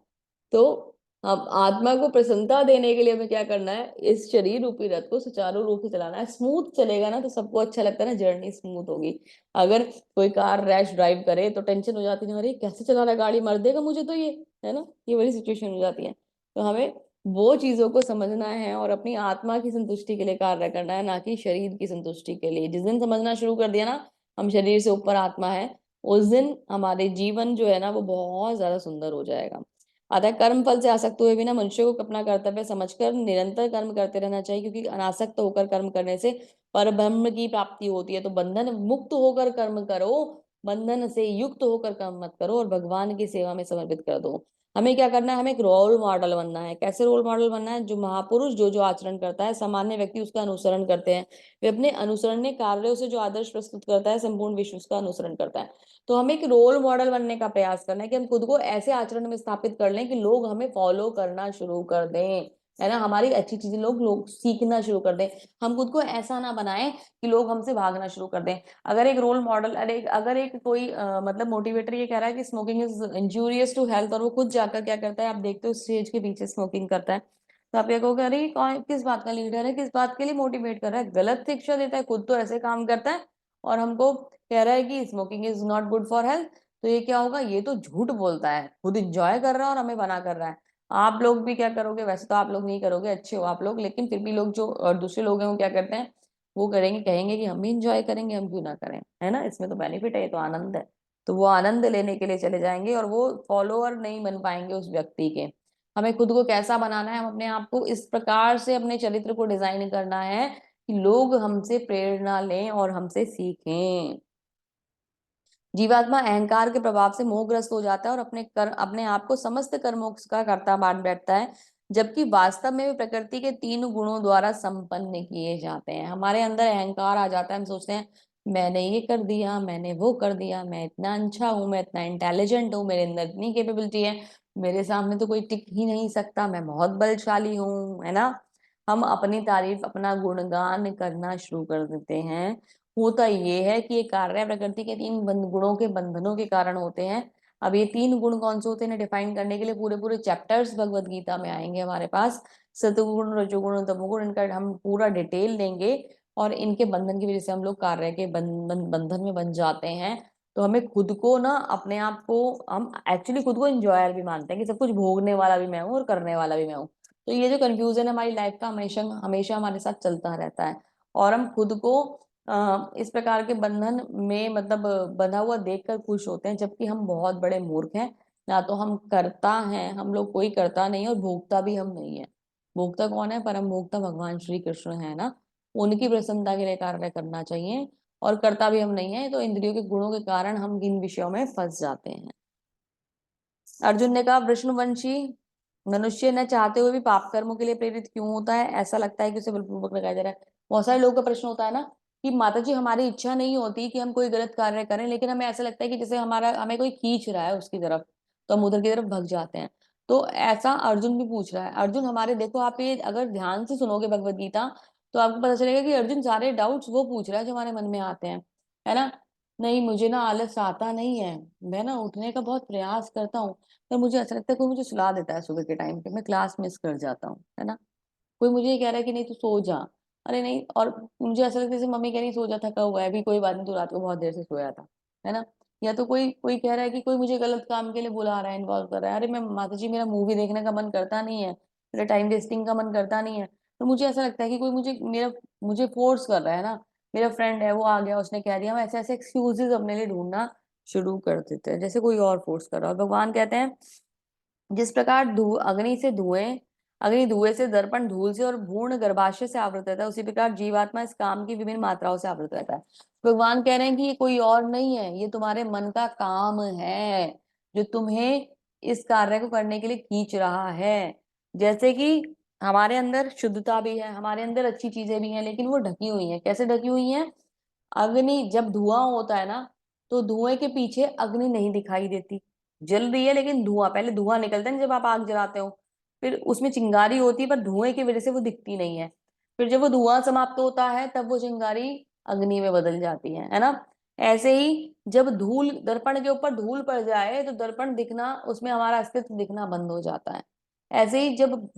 तो हम आत्मा को प्रसन्नता देने के लिए हमें क्या करना है, इस शरीर रूपी रथ को सुचारू रूप से चलाना है। स्मूथ चलेगा ना तो सबको अच्छा लगता है ना, जर्नी स्मूथ होगी। अगर कोई कार रैश ड्राइव करे तो टेंशन हो जाती है, अरे कैसे चला रहा है गाड़ी, मर देगा मुझे तो ये, है ना, ये वाली सिचुएशन हो जाती है। तो हमें वो चीजों को समझना है और अपनी आत्मा की संतुष्टि के लिए कार्य करना है, ना कि शरीर की संतुष्टि के लिए। जिस दिन समझना शुरू कर दिया ना हम शरीर से ऊपर आत्मा है, उस दिन हमारे जीवन जो है ना वो बहुत ज्यादा सुंदर हो जाएगा। अतः कर्म फल से आसक्त हुए बिना मनुष्य को अपना कर्तव्य समझकर निरंतर कर्म करते रहना चाहिए, क्योंकि अनासक्त होकर कर्म करने से परब्रह्म की प्राप्ति होती है। तो बंधन मुक्त होकर कर्म करो, बंधन से युक्त होकर कर्म मत करो, और भगवान की सेवा में समर्पित कर दो। हमें क्या करना है, हमें एक रोल मॉडल बनना है। कैसे रोल मॉडल बनना है, जो महापुरुष जो जो आचरण करता है, सामान्य व्यक्ति उसका अनुसरण करते हैं। वे अपने अनुसरणीय कार्यों से जो आदर्श प्रस्तुत करता है, संपूर्ण विश्व उसका अनुसरण करता है। तो हमें एक रोल मॉडल बनने का प्रयास करना है कि हम खुद को ऐसे आचरण में स्थापित कर लें कि लोग हमें फॉलो करना शुरू कर दें, है ना। हमारी अच्छी चीजें लोग लोग सीखना शुरू कर दें। हम खुद को ऐसा ना बनाएं कि लोग हमसे भागना शुरू कर दें। अगर एक रोल मॉडल, अगर एक कोई मतलब मोटिवेटर ये कह रहा है कि smoking is injurious to health, और वो खुद जाकर क्या करता है, आप देखते हो स्टेज के पीछे स्मोकिंग करता है, तो आप ये कहोगे अरे कौन, किस बात का लीडर है, किस बात के लिए मोटिवेट कर रहा है, गलत शिक्षा देता है, खुद तो ऐसे काम करता है और हमको कह रहा है कि smoking is not good for health. तो ये क्या होगा, ये तो झूठ बोलता है, खुद इंजॉय कर रहा है और हमें मना कर रहा है। आप लोग भी क्या करोगे, वैसे तो आप लोग नहीं करोगे, अच्छे हो आप लोग, लेकिन फिर भी लोग जो और दूसरे लोग हैं वो क्या करते हैं, वो करेंगे, कहेंगे कि हम भी इंजॉय करेंगे, हम क्यों ना करें, है ना। इसमें तो बेनिफिट है, ये तो आनंद है। तो वो आनंद लेने के लिए चले जाएंगे और वो फॉलोअर नहीं बन पाएंगे उस व्यक्ति के। हमें खुद को कैसा बनाना है, हम अपने आप को इस प्रकार से अपने चरित्र को डिजाइन करना है कि लोग हमसे प्रेरणा लें और हमसे सीखें। जीवात्मा अहंकार के प्रभाव से मोहग्रस्त हो जाता है और अपने आप को समस्त कर्मों का कर्ता मान बैठता है, जबकि वास्तव में वे प्रकृति के 3 गुणों द्वारा संपन्न किए जाते हैं। हमारे अंदर अहंकार आ जाता है, हम सोचते हैं मैंने ये कर दिया, मैंने वो कर दिया, मैं इतना अच्छा हूँ, मैं इतना इंटेलिजेंट हूँ, मेरे अंदर इतनी कैपेबिलिटी है, मेरे सामने तो कोई टिक ही नहीं सकता, मैं बहुत बलशाली हूँ, है ना। हम अपनी तारीफ, अपना गुणगान करना शुरू कर देते हैं। होता ये है कि ये कार्य प्रकृति के 3 गुणों के बंधनों के कारण होते हैं। अब ये 3 गुण कौन से होते हैं डिफाइन करने के लिए पूरे पूरे चैप्टर्स भगवत गीता में आएंगे हमारे पास। सतुगुण, रजोगुण, तमोगुण, इनका हम पूरा डिटेल लेंगे। और इनके बंधन की वजह से हम लोग कार्य के बंधन में बन जाते हैं। तो हमें खुद को ना, अपने आप को, हम एक्चुअली खुद को एंजॉयर भी मानते हैं कि सब कुछ भोगने वाला भी मैं हूँ और करने वाला भी मैं हूँ। तो ये जो कंफ्यूजन है हमारी लाइफ का, हमेशा हमेशा हमारे साथ चलता रहता है। और हम खुद को इस प्रकार के बंधन में मतलब बंधा हुआ देखकर खुश होते हैं, जबकि हम बहुत बड़े मूर्ख हैं। ना तो हम करता है, हम लोग कोई करता नहीं है, और भोगता भी हम नहीं है। भोगता कौन है? परम भोगता भगवान श्री कृष्ण है ना। उनकी प्रसन्नता के लिए कार्य करना चाहिए। और करता भी हम नहीं है, तो इंद्रियों के गुणों के कारण हम इन विषयों में फंस जाते हैं। अर्जुन ने कहा, विष्णुवंशी मनुष्य न चाहते हुए भी पाप कर्मों के लिए प्रेरित क्यों होता है? ऐसा लगता है कि उसे बलपूर्वक लगाया जा रहा है। बहुत सारे लोगों का प्रश्न होता है ना कि माता जी हमारी इच्छा नहीं होती कि हम कोई गलत कार्य करें, लेकिन हमें ऐसा लगता है कि जैसे हमें कोई खींच रहा है उसकी तरफ, तो हम उधर की तरफ भग जाते हैं। तो ऐसा अर्जुन भी पूछ रहा है। अर्जुन हमारे, देखो आप ये अगर ध्यान से सुनोगे भगवत गीता, तो आपको पता चलेगा कि अर्जुन सारे डाउट्स वो पूछ रहा है जो हमारे मन में आते हैं, है ना। नहीं, मुझे ना आलस आता नहीं है, मैं ना उठने का बहुत प्रयास करता हूँ, पर मुझे ऐसा लगता है कोई मुझे सुला देता है सुबह के टाइम पे, मैं क्लास मिस कर जाता हूँ, है ना। कोई मुझे ये कह रहा है कि नहीं तू सो जा, अरे नहीं, और मुझे ऐसा लगता है जैसे मम्मी कह रही सो जा, थका हुआ है, अभी कोई बात नहीं, तू रात को बहुत देर से सोया था, है ना। या तो कोई कोई कह रहा है कि कोई मुझे गलत काम के लिए बुला रहा है, इन्वॉल्व कर रहा है, अरे मैं माता जी, मेरा मूवी देखने का मन करता नहीं है, मेरा टाइम वेस्टिंग का मन करता नहीं है, तो मुझे ऐसा लगता है कि कोई मुझे फोर्स कर रहा है ना। मेरा फ्रेंड है, वो आ गया, उसने कह दिया, हम ऐसे ऐसे एक्सक्यूजेस अपने लिए ढूंढना शुरू कर देते हैं, जैसे कोई और फोर्स कर रहा है। और भगवान कहते हैं, जिस प्रकार अग्नि धुएं से, दर्पण धूल से और भूर्ण गर्भाशय से आवृत रहता है, उसी प्रकार जीवात्मा इस काम की विभिन्न मात्राओं से आवृत रहता है। भगवान कह रहे हैं कि ये कोई और नहीं है, ये तुम्हारे मन का काम है, जो तुम्हें इस कार्य को करने के लिए खींच रहा है। जैसे कि हमारे अंदर शुद्धता भी है, हमारे अंदर अच्छी चीजें भी हैं, लेकिन वो ढकी हुई हैं। कैसे ढकी हुई हैं? अग्नि जब धुआं होता है ना, तो धुएं के पीछे अग्नि नहीं दिखाई देती। जल रही है लेकिन धुआं, पहले धुआं निकलता है ना जब आप आग जलाते हो, फिर उसमें चिंगारी होती है, पर धुएं की वजह से वो दिखती नहीं है। फिर जब वो धुआं समाप्त होता है, तब वो चिंगारी अग्नि में बदल जाती है ना। ऐसे ही जब धूल, दर्पण के ऊपर धूल पड़ जाए, तो दर्पण दिखना, उसमें हमारा अस्तित्व दिखना बंद हो जाता है। ऐसे ही जब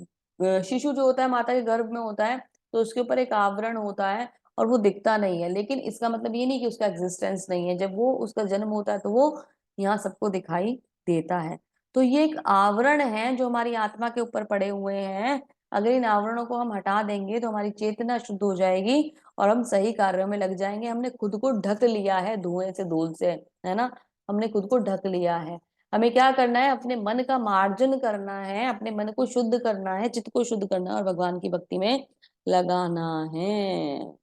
शिशु जो होता है माता के गर्भ में होता है, तो उसके ऊपर एक आवरण होता है और वो दिखता नहीं है, लेकिन इसका मतलब ये नहीं कि उसका एग्जिस्टेंस नहीं है। जब वो उसका जन्म होता है, तो वो यहाँ सबको दिखाई देता है। तो ये एक आवरण है जो हमारी आत्मा के ऊपर पड़े हुए हैं। अगर इन आवरणों को हम हटा देंगे, तो हमारी चेतना शुद्ध हो जाएगी और हम सही कार्यों में लग जाएंगे। हमने खुद को ढक लिया है धुएं से, धूल से, है ना। हमने खुद को ढक लिया है। हमें क्या करना है? अपने मन का मार्जन करना है, अपने मन को शुद्ध करना है, चित्त को शुद्ध करना है, और भगवान की भक्ति में लगाना है।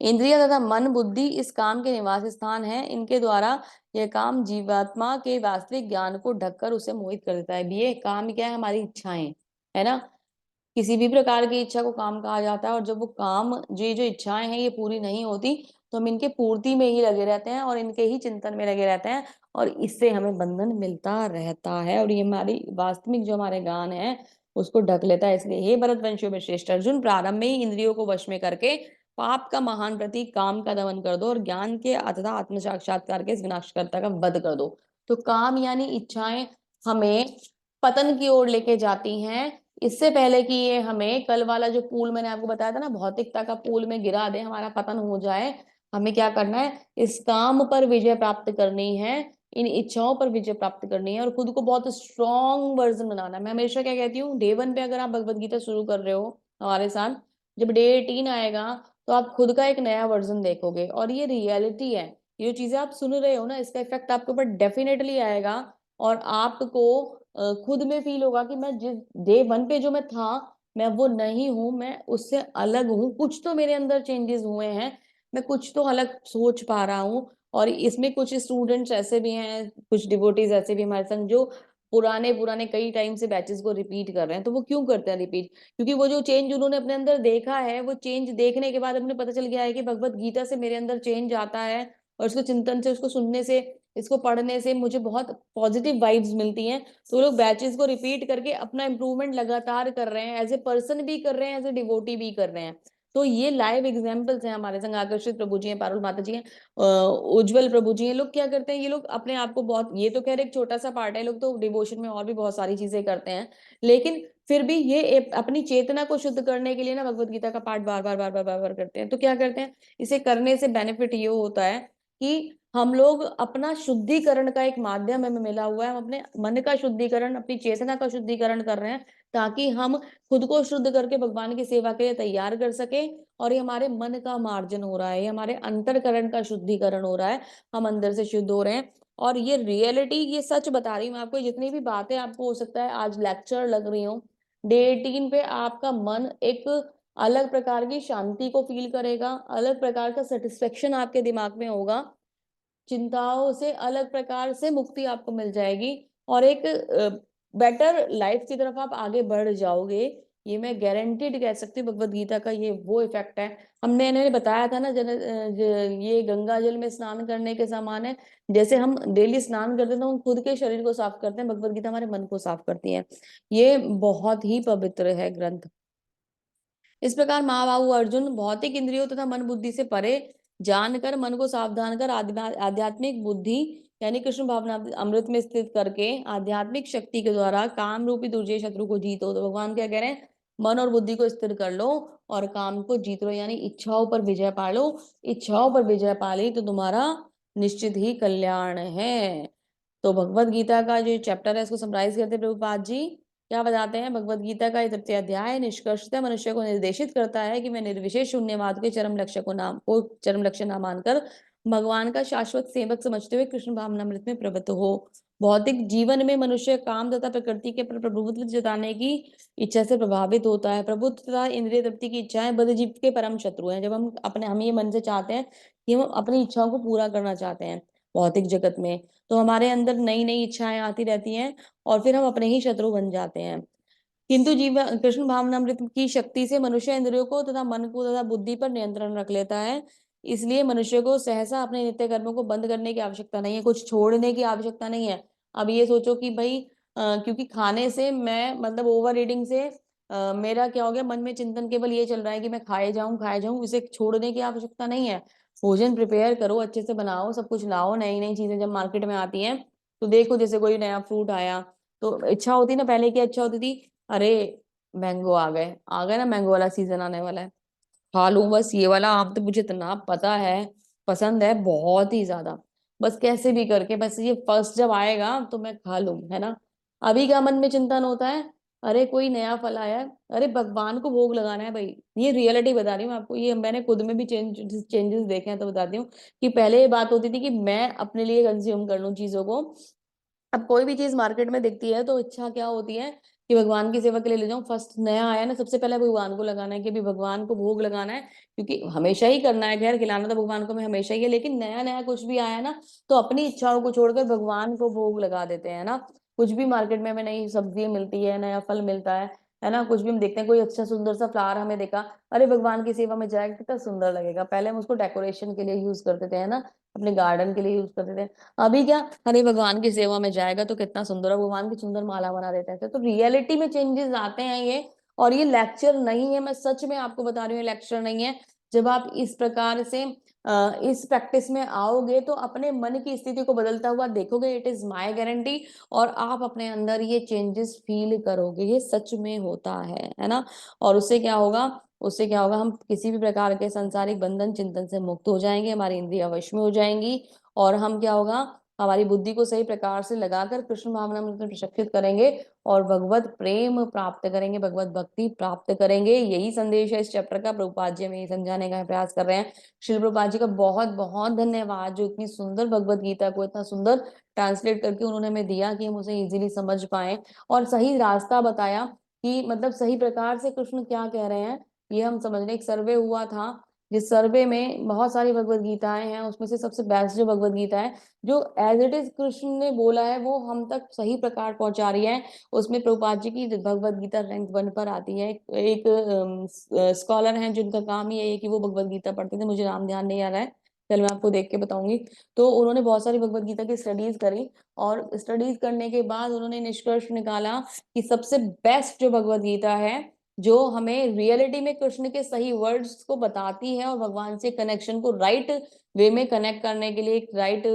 इंद्रिय तथा मन बुद्धि इस काम के निवास स्थान है। इनके द्वारा यह काम जीवात्मा के वास्तविक ज्ञान को ढककर उसे मोहित कर देता है। ये काम क्या है? हमारी इच्छाएं, है ना। किसी भी प्रकार की इच्छा को काम कहा जाता है, और जब वो काम, ये जो इच्छाएं हैं, ये पूरी नहीं होती, तो हम इनके पूर्ति में ही लगे रहते हैं और इनके ही चिंतन में लगे रहते हैं, और इससे हमें बंधन मिलता रहता है, और ये हमारी वास्तविक जो हमारे ज्ञान है उसको ढक लेता है। इसलिए हे भरतवंशियों में श्रेष्ठ अर्जुन, प्रारंभ में ही इंद्रियों को वश में करके पाप का महान प्रतीक काम का दमन कर दो, और ज्ञान के तथा आत्म साक्षात्कार के इस विनाशकर्ता का वध कर दो। तो काम यानी इच्छाएं हमें पतन की ओर लेके जाती हैं। इससे पहले कि ये हमें, कल वाला जो पूल मैंने आपको बताया था ना, भौतिकता का पूल में गिरा दे, हमारा पतन हो जाए, हमें क्या करना है? इस काम पर विजय प्राप्त करनी है, इन इच्छाओं पर विजय प्राप्त करनी है, और खुद को बहुत स्ट्रॉन्ग वर्जन बनाना है। मैं हमेशा क्या कहती हूँ, डे 1 पे अगर आप भगवत गीता शुरू कर रहे हो हमारे साथ, जब डे 18 आएगा, तो आप खुद का एक नया वर्जन देखोगे, और ये रियलिटी है। ये जो चीजें आप सुन रहे हो ना, इसका इफेक्ट आपके ऊपर डेफिनेटली आएगा, और आपको खुद में फील होगा कि मैं जिस डे वन पे जो मैं था, मैं वो नहीं हूं, मैं उससे अलग हूँ, कुछ तो मेरे अंदर चेंजेस हुए हैं, मैं कुछ तो अलग सोच पा रहा हूँ। और इसमें कुछ स्टूडेंट्स ऐसे भी हैं, कुछ डिवोटीज ऐसे भी हमारे संग, जो पुराने पुराने कई टाइम से बैचेस को रिपीट कर रहे हैं। तो वो क्यों करते हैं रिपीट? क्योंकि वो जो चेंज उन्होंने अपने अंदर देखा है, वो चेंज देखने के बाद उन्हें पता चल गया है कि भगवत गीता से मेरे अंदर चेंज आता है, और उसको चिंतन से, उसको सुनने से, इसको पढ़ने से मुझे बहुत पॉजिटिव वाइब्स मिलती हैं। तो लोग बैचेस को रिपीट करके अपना इंप्रूवमेंट लगातार कर रहे हैं, एज ए पर्सन भी कर रहे हैं, एज ए डिवोटी भी कर रहे हैं। तो ये लाइव एग्जाम्पल्स हैं हमारे संग। आकर्षित प्रभु जी हैं, पारुल माता जी हैं, उज्जवल प्रभु जी हैं। लोग क्या करते हैं, ये लोग अपने आप को बहुत, ये तो खैर एक छोटा सा पार्ट है, लोग तो डिवोशन में और भी बहुत सारी चीजें करते हैं, लेकिन फिर भी ये अपनी चेतना को शुद्ध करने के लिए ना भगवत गीता का पाठ बार बार बार बार बार बार करते हैं। तो क्या करते हैं, इसे करने से बेनिफिट ये होता है कि हम लोग अपना शुद्धिकरण का एक माध्यम हमें मिला हुआ है, हम अपने मन का शुद्धिकरण, अपनी चेतना का शुद्धिकरण कर रहे हैं, ताकि हम खुद को शुद्ध करके भगवान की सेवा के लिए तैयार कर सके। और ये हमारे मन का मार्जन हो रहा है, ये हमारे अंतरकरण का शुद्धिकरण हो रहा है, हम अंदर से शुद्ध हो रहे हैं। और ये रियलिटी, ये सच बता रही हूँ मैं आपको, जितनी भी बातें आपको हो सकता है आज लेक्चर लग रही हो, डे 18 पे आपका मन एक अलग प्रकार की शांति को फील करेगा, अलग प्रकार का सेटिस्फेक्शन आपके दिमाग में होगा, चिंताओं से अलग प्रकार से मुक्ति आपको मिल जाएगी, और एक बेटर लाइफ की तरफ आप आगे बढ़ जाओगे। ये मैं गारंटीड कह सकती हूँ, भगवत गीता का ये वो इफेक्ट है। हमने इन्होंने बताया था ना, ये गंगा जल में स्नान करने के समान है। जैसे हम डेली स्नान करते हैं तो हम खुद के शरीर को साफ करते हैं, भगवत गीता हमारे मन को साफ करती है। ये बहुत ही पवित्र है ग्रंथ। इस प्रकार महाबाहु अर्जुन, भौतिक इंद्रियों तथा मन बुद्धि से परे जानकर, मन को सावधान कर, आध्यात्मिक बुद्धि यानी कृष्ण भावना अमृत में स्थित करके आध्यात्मिक शक्ति के द्वारा काम रूपी दुर्जय शत्रु को जीतो। तो भगवान क्या कह रहे हैं, मन और बुद्धि को स्थिर कर लो और काम को जीत लो, यानी इच्छाओं पर विजय पा लो। इच्छाओं पर विजय पा ली तो तुम्हारा निश्चित ही कल्याण है। तो भगवत गीता का जो चैप्टर है, इसको समराइज करते हैं प्रभुपाद जी। क्या बताते हैं, भगवत गीता का तृतीय अध्याय निष्कर्षतः मनुष्य को निर्देशित करता है कि मैं निर्विशेष शून्यवाद के चरम लक्ष्य ना मानकर भगवान का शाश्वत सेवक समझते हुए कृष्ण भावनामृत में प्रवृत्त हो। भौतिक जीवन में मनुष्य काम तथा प्रकृति के प्रभुत्व जताने की इच्छा से प्रभावित होता है। प्रभुत्व तथा इंद्रिय तृप्ति की इच्छाएं बद्ध जीव के परम शत्रु हैं। जब हम ये मन से चाहते हैं कि हम अपनी इच्छाओं को पूरा करना चाहते हैं भौतिक जगत में, तो हमारे अंदर नई नई इच्छाएं आती रहती हैं, और फिर हम अपने ही शत्रु बन जाते हैं। किंतु जीव कृष्ण भावनामृत की शक्ति से मनुष्य इंद्रियों को तथा मन को तथा बुद्धि पर नियंत्रण रख लेता है। इसलिए मनुष्य को सहसा अपने नित्य कर्मों को बंद करने की आवश्यकता नहीं है, कुछ छोड़ने की आवश्यकता नहीं है। अब ये सोचो कि भाई क्योंकि खाने से मैं, मतलब ओवर ईटिंग से मेरा क्या हो गया, मन में चिंतन केवल ये चल रहा है कि मैं खाए जाऊं, इसे छोड़ने की आवश्यकता नहीं है। भोजन प्रिपेयर करो, अच्छे से बनाओ, सब कुछ लाओ, नई नई चीजें जब मार्केट में आती हैं तो देखो, जैसे कोई नया फ्रूट आया तो इच्छा होती ना, पहले की अच्छा होती थी, अरे मैंगो आ गए ना, मैंगो वाला सीजन आने वाला है, खा लूं बस, ये वाला आम तो मुझे इतना पता है, पसंद है बहुत ही ज्यादा, बस कैसे भी करके बस ये फर्स्ट जब आएगा तो मैं खा लूं, है ना। अभी क्या मन में चिंतन होता है, अरे कोई नया फल आया है, अरे भगवान को भोग लगाना है भाई। ये रियलिटी बता रही हूँ आपको, ये मैंने खुद में भी चेंजेस देखे हैं, तो बताती हूँ कि पहले ये बात होती थी कि मैं अपने लिए कंज्यूम कर लूं चीजों को। अब कोई भी चीज मार्केट में दिखती है तो इच्छा क्या होती है कि भगवान की सेवा के लिए ले जाऊं, फर्स्ट नया आया ना, सबसे पहले भगवान को लगाना है, कि भी भगवान को भोग लगाना है, क्योंकि हमेशा ही करना है, खैर खिलाना तो भगवान को मैं हमेशा ही है, लेकिन नया नया कुछ भी आया ना तो अपनी इच्छाओं को छोड़कर भगवान को भोग लगा देते हैं ना। कुछ भी मार्केट में हमें नई सब्जी मिलती है, नया फल मिलता है ना, कुछ भी हम देखते हैं, कोई अच्छा सुंदर सा फ्लावर हमें देखा, अरे भगवान की सेवा में जाएगा कितना सुंदर लगेगा, पहले हम उसको डेकोरेशन के लिए यूज करते थे, है ना, अपने गार्डन के लिए यूज करते थे। अभी क्या, अरे भगवान की सेवा में जाएगा तो कितना सुंदर है, भगवान की सुंदर माला बना देते हैं। तो रियलिटी में चेंजेस आते हैं ये, और ये लेक्चर नहीं है, मैं सच में आपको बता रही हूँ, लेक्चर नहीं है। जब आप इस प्रकार से इस प्रैक्टिस में आओगे तो अपने मन की स्थिति को बदलता हुआ देखोगे, इट इज माय गारंटी। और आप अपने अंदर ये चेंजेस फील करोगे, ये सच में होता है ना। और उससे क्या होगा, उससे क्या होगा, हम किसी भी प्रकार के संसारिक बंधन चिंतन से मुक्त हो जाएंगे, हमारी इंद्रियां वश में हो जाएंगी, और हम क्या होगा, हमारी बुद्धि को सही प्रकार से लगाकर कृष्ण भावना में प्रशिक्षित करेंगे और भगवत प्रेम प्राप्त करेंगे, भगवत भक्ति प्राप्त करेंगे। यही संदेश है इस चैप्टर का। प्रभुपाद जी हमें ये समझाने का प्रयास कर रहे हैं। श्री प्रभुपाद जी का बहुत बहुत धन्यवाद, जो इतनी सुंदर भगवत गीता को इतना सुंदर ट्रांसलेट करके उन्होंने हमें दिया कि हम उसे इजीली समझ पाए और सही रास्ता बताया कि मतलब सही प्रकार से कृष्ण क्या कह रहे हैं ये हम समझने। एक सर्वे हुआ था, जिस सर्वे में बहुत सारी भगवत गीताएं हैं, उसमें से सबसे बेस्ट जो भगवत गीता है जो एज इट इज कृष्ण ने बोला है वो हम तक सही प्रकार पहुंचा रही है, उसमें प्रभुपाद जी की भगवत गीता रैंक 1 पर आती है। एक स्कॉलर हैं जिनका काम ही है कि वो भगवत गीता पढ़ते थे, मुझे नाम ध्यान नहीं आ रहा है, चल मैं आपको देख के बताऊंगी। तो उन्होंने बहुत सारी भगवत गीता की स्टडीज करी और स्टडीज करने के बाद उन्होंने निष्कर्ष निकाला कि सबसे बेस्ट जो भगवत गीता है जो हमें रियलिटी में कृष्ण के सही वर्ड्स को बताती है और भगवान से कनेक्शन को राइट वे में कनेक्ट करने के लिए एक राइट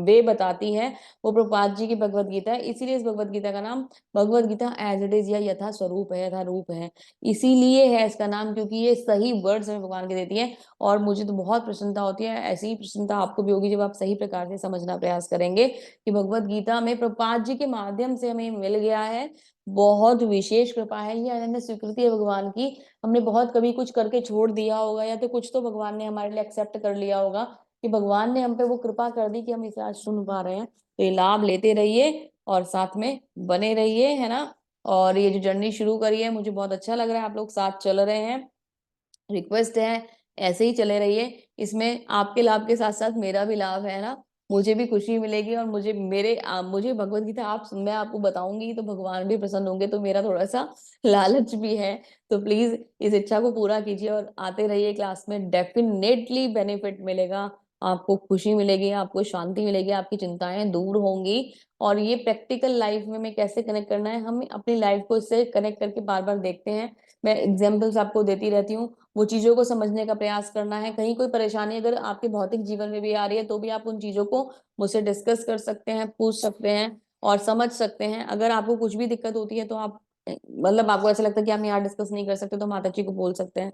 वे बताती है, वो प्रभुपाद जी की भगवत गीता है। इसीलिए इस भगवत गीता का नाम Bhagavad Gita as it is या यथा स्वरूप है, यथा रूप है, इसीलिए है इसका नाम, क्योंकि ये सही वर्ड्स हमें भगवान के देती है। और मुझे तो बहुत प्रसन्नता होती है, ऐसी ही प्रसन्नता आपको भी होगी जब आप सही प्रकार से समझना प्रयास करेंगे कि भगवत गीता में प्रभुपाद जी के माध्यम से हमें मिल गया है। बहुत विशेष कृपा है, ये अनन्य स्वीकृति है भगवान की। हमने बहुत कभी कुछ करके छोड़ दिया होगा या तो कुछ तो भगवान ने हमारे लिए एक्सेप्ट कर लिया होगा कि भगवान ने हम पे वो कृपा कर दी कि हम इसे आज सुन पा रहे हैं। तो ये लाभ लेते रहिए और साथ में बने रहिए, है ना। और ये जो जर्नी शुरू करी है मुझे बहुत अच्छा लग रहा है, आप लोग साथ चल रहे हैं। रिक्वेस्ट है ऐसे ही चले रहिए, इसमें आपके लाभ के साथ साथ मेरा भी लाभ है ना, मुझे भी खुशी मिलेगी और मुझे भगवत गीता आप मैं आपको बताऊंगी तो भगवान भी प्रसन्न होंगे, तो मेरा थोड़ा सा लालच भी है। तो प्लीज इस इच्छा को पूरा कीजिए और आते रहिए क्लास में, डेफिनेटली बेनिफिट मिलेगा, आपको खुशी मिलेगी, आपको शांति मिलेगी, आपकी चिंताएं दूर होंगी। और ये प्रैक्टिकल लाइफ में हमें कैसे कनेक्ट करना है, हम अपनी लाइफ को इससे कनेक्ट करके बार बार देखते हैं। मैं एग्जाम्पल्स आपको देती रहती हूँ, वो चीजों को समझने का प्रयास करना है। कहीं कोई परेशानी अगर आपके भौतिक जीवन में भी आ रही है तो भी आप उन चीजों को मुझसे डिस्कस कर सकते हैं, पूछ सकते हैं और समझ सकते हैं। अगर आपको कुछ भी दिक्कत होती है तो आप मतलब आपको ऐसा लगता है कि हम यहाँ डिस्कस नहीं कर सकते तो माता जी को बोल सकते हैं।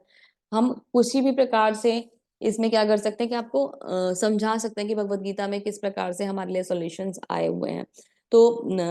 हम किसी भी प्रकार से इसमें क्या कर सकते हैं कि आपको समझा सकते हैं कि भगवत गीता में किस प्रकार से हमारे लिए सॉल्यूशंस आए हुए हैं। तो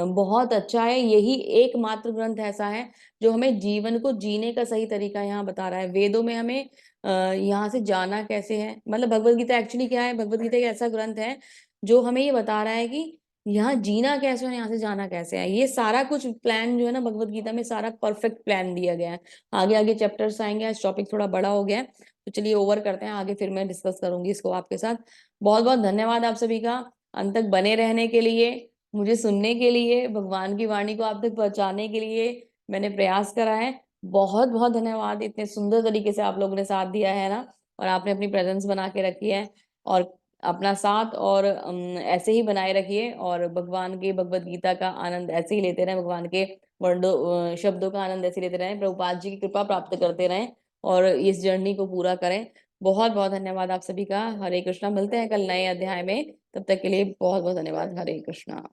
बहुत अच्छा है, यही एकमात्र ग्रंथ ऐसा है जो हमें जीवन को जीने का सही तरीका यहाँ बता रहा है। वेदों में हमें यहाँ से जाना कैसे है, मतलब भगवत गीता एक्चुअली क्या है, भगवत गीता एक ऐसा ग्रंथ है जो हमें ये बता रहा है कि यहाँ जीना कैसे और यहाँ से जाना कैसे है। ये सारा कुछ प्लान जो है ना भगवत गीता में सारा परफेक्ट प्लान दिया गया है। आगे आगे चैप्टर्स आएंगे, आज टॉपिक थोड़ा बड़ा हो गया है तो चलिए ओवर करते हैं, आगे फिर मैं डिस्कस करूंगी इसको आपके साथ। बहुत बहुत धन्यवाद आप सभी का अंत तक बने रहने के लिए, मुझे सुनने के लिए, भगवान की वाणी को आप तक पहुंचाने के लिए मैंने प्रयास करा है। बहुत बहुत धन्यवाद, इतने सुंदर तरीके से आप लोगों ने साथ दिया है ना, और आपने अपनी प्रेजेंस बना के रखी है और अपना साथ और ऐसे ही बनाए रखिए और भगवान की भगवत गीता का आनंद ऐसे ही लेते रहें, भगवान के वर्डों शब्दों का आनंद ऐसे लेते रहें, प्रभुपाद जी की कृपा प्राप्त करते रहें और इस जर्नी को पूरा करें। बहुत बहुत धन्यवाद आप सभी का। हरे कृष्णा, मिलते हैं कल नए अध्याय में, तब तक के लिए बहुत बहुत धन्यवाद। हरे कृष्णा।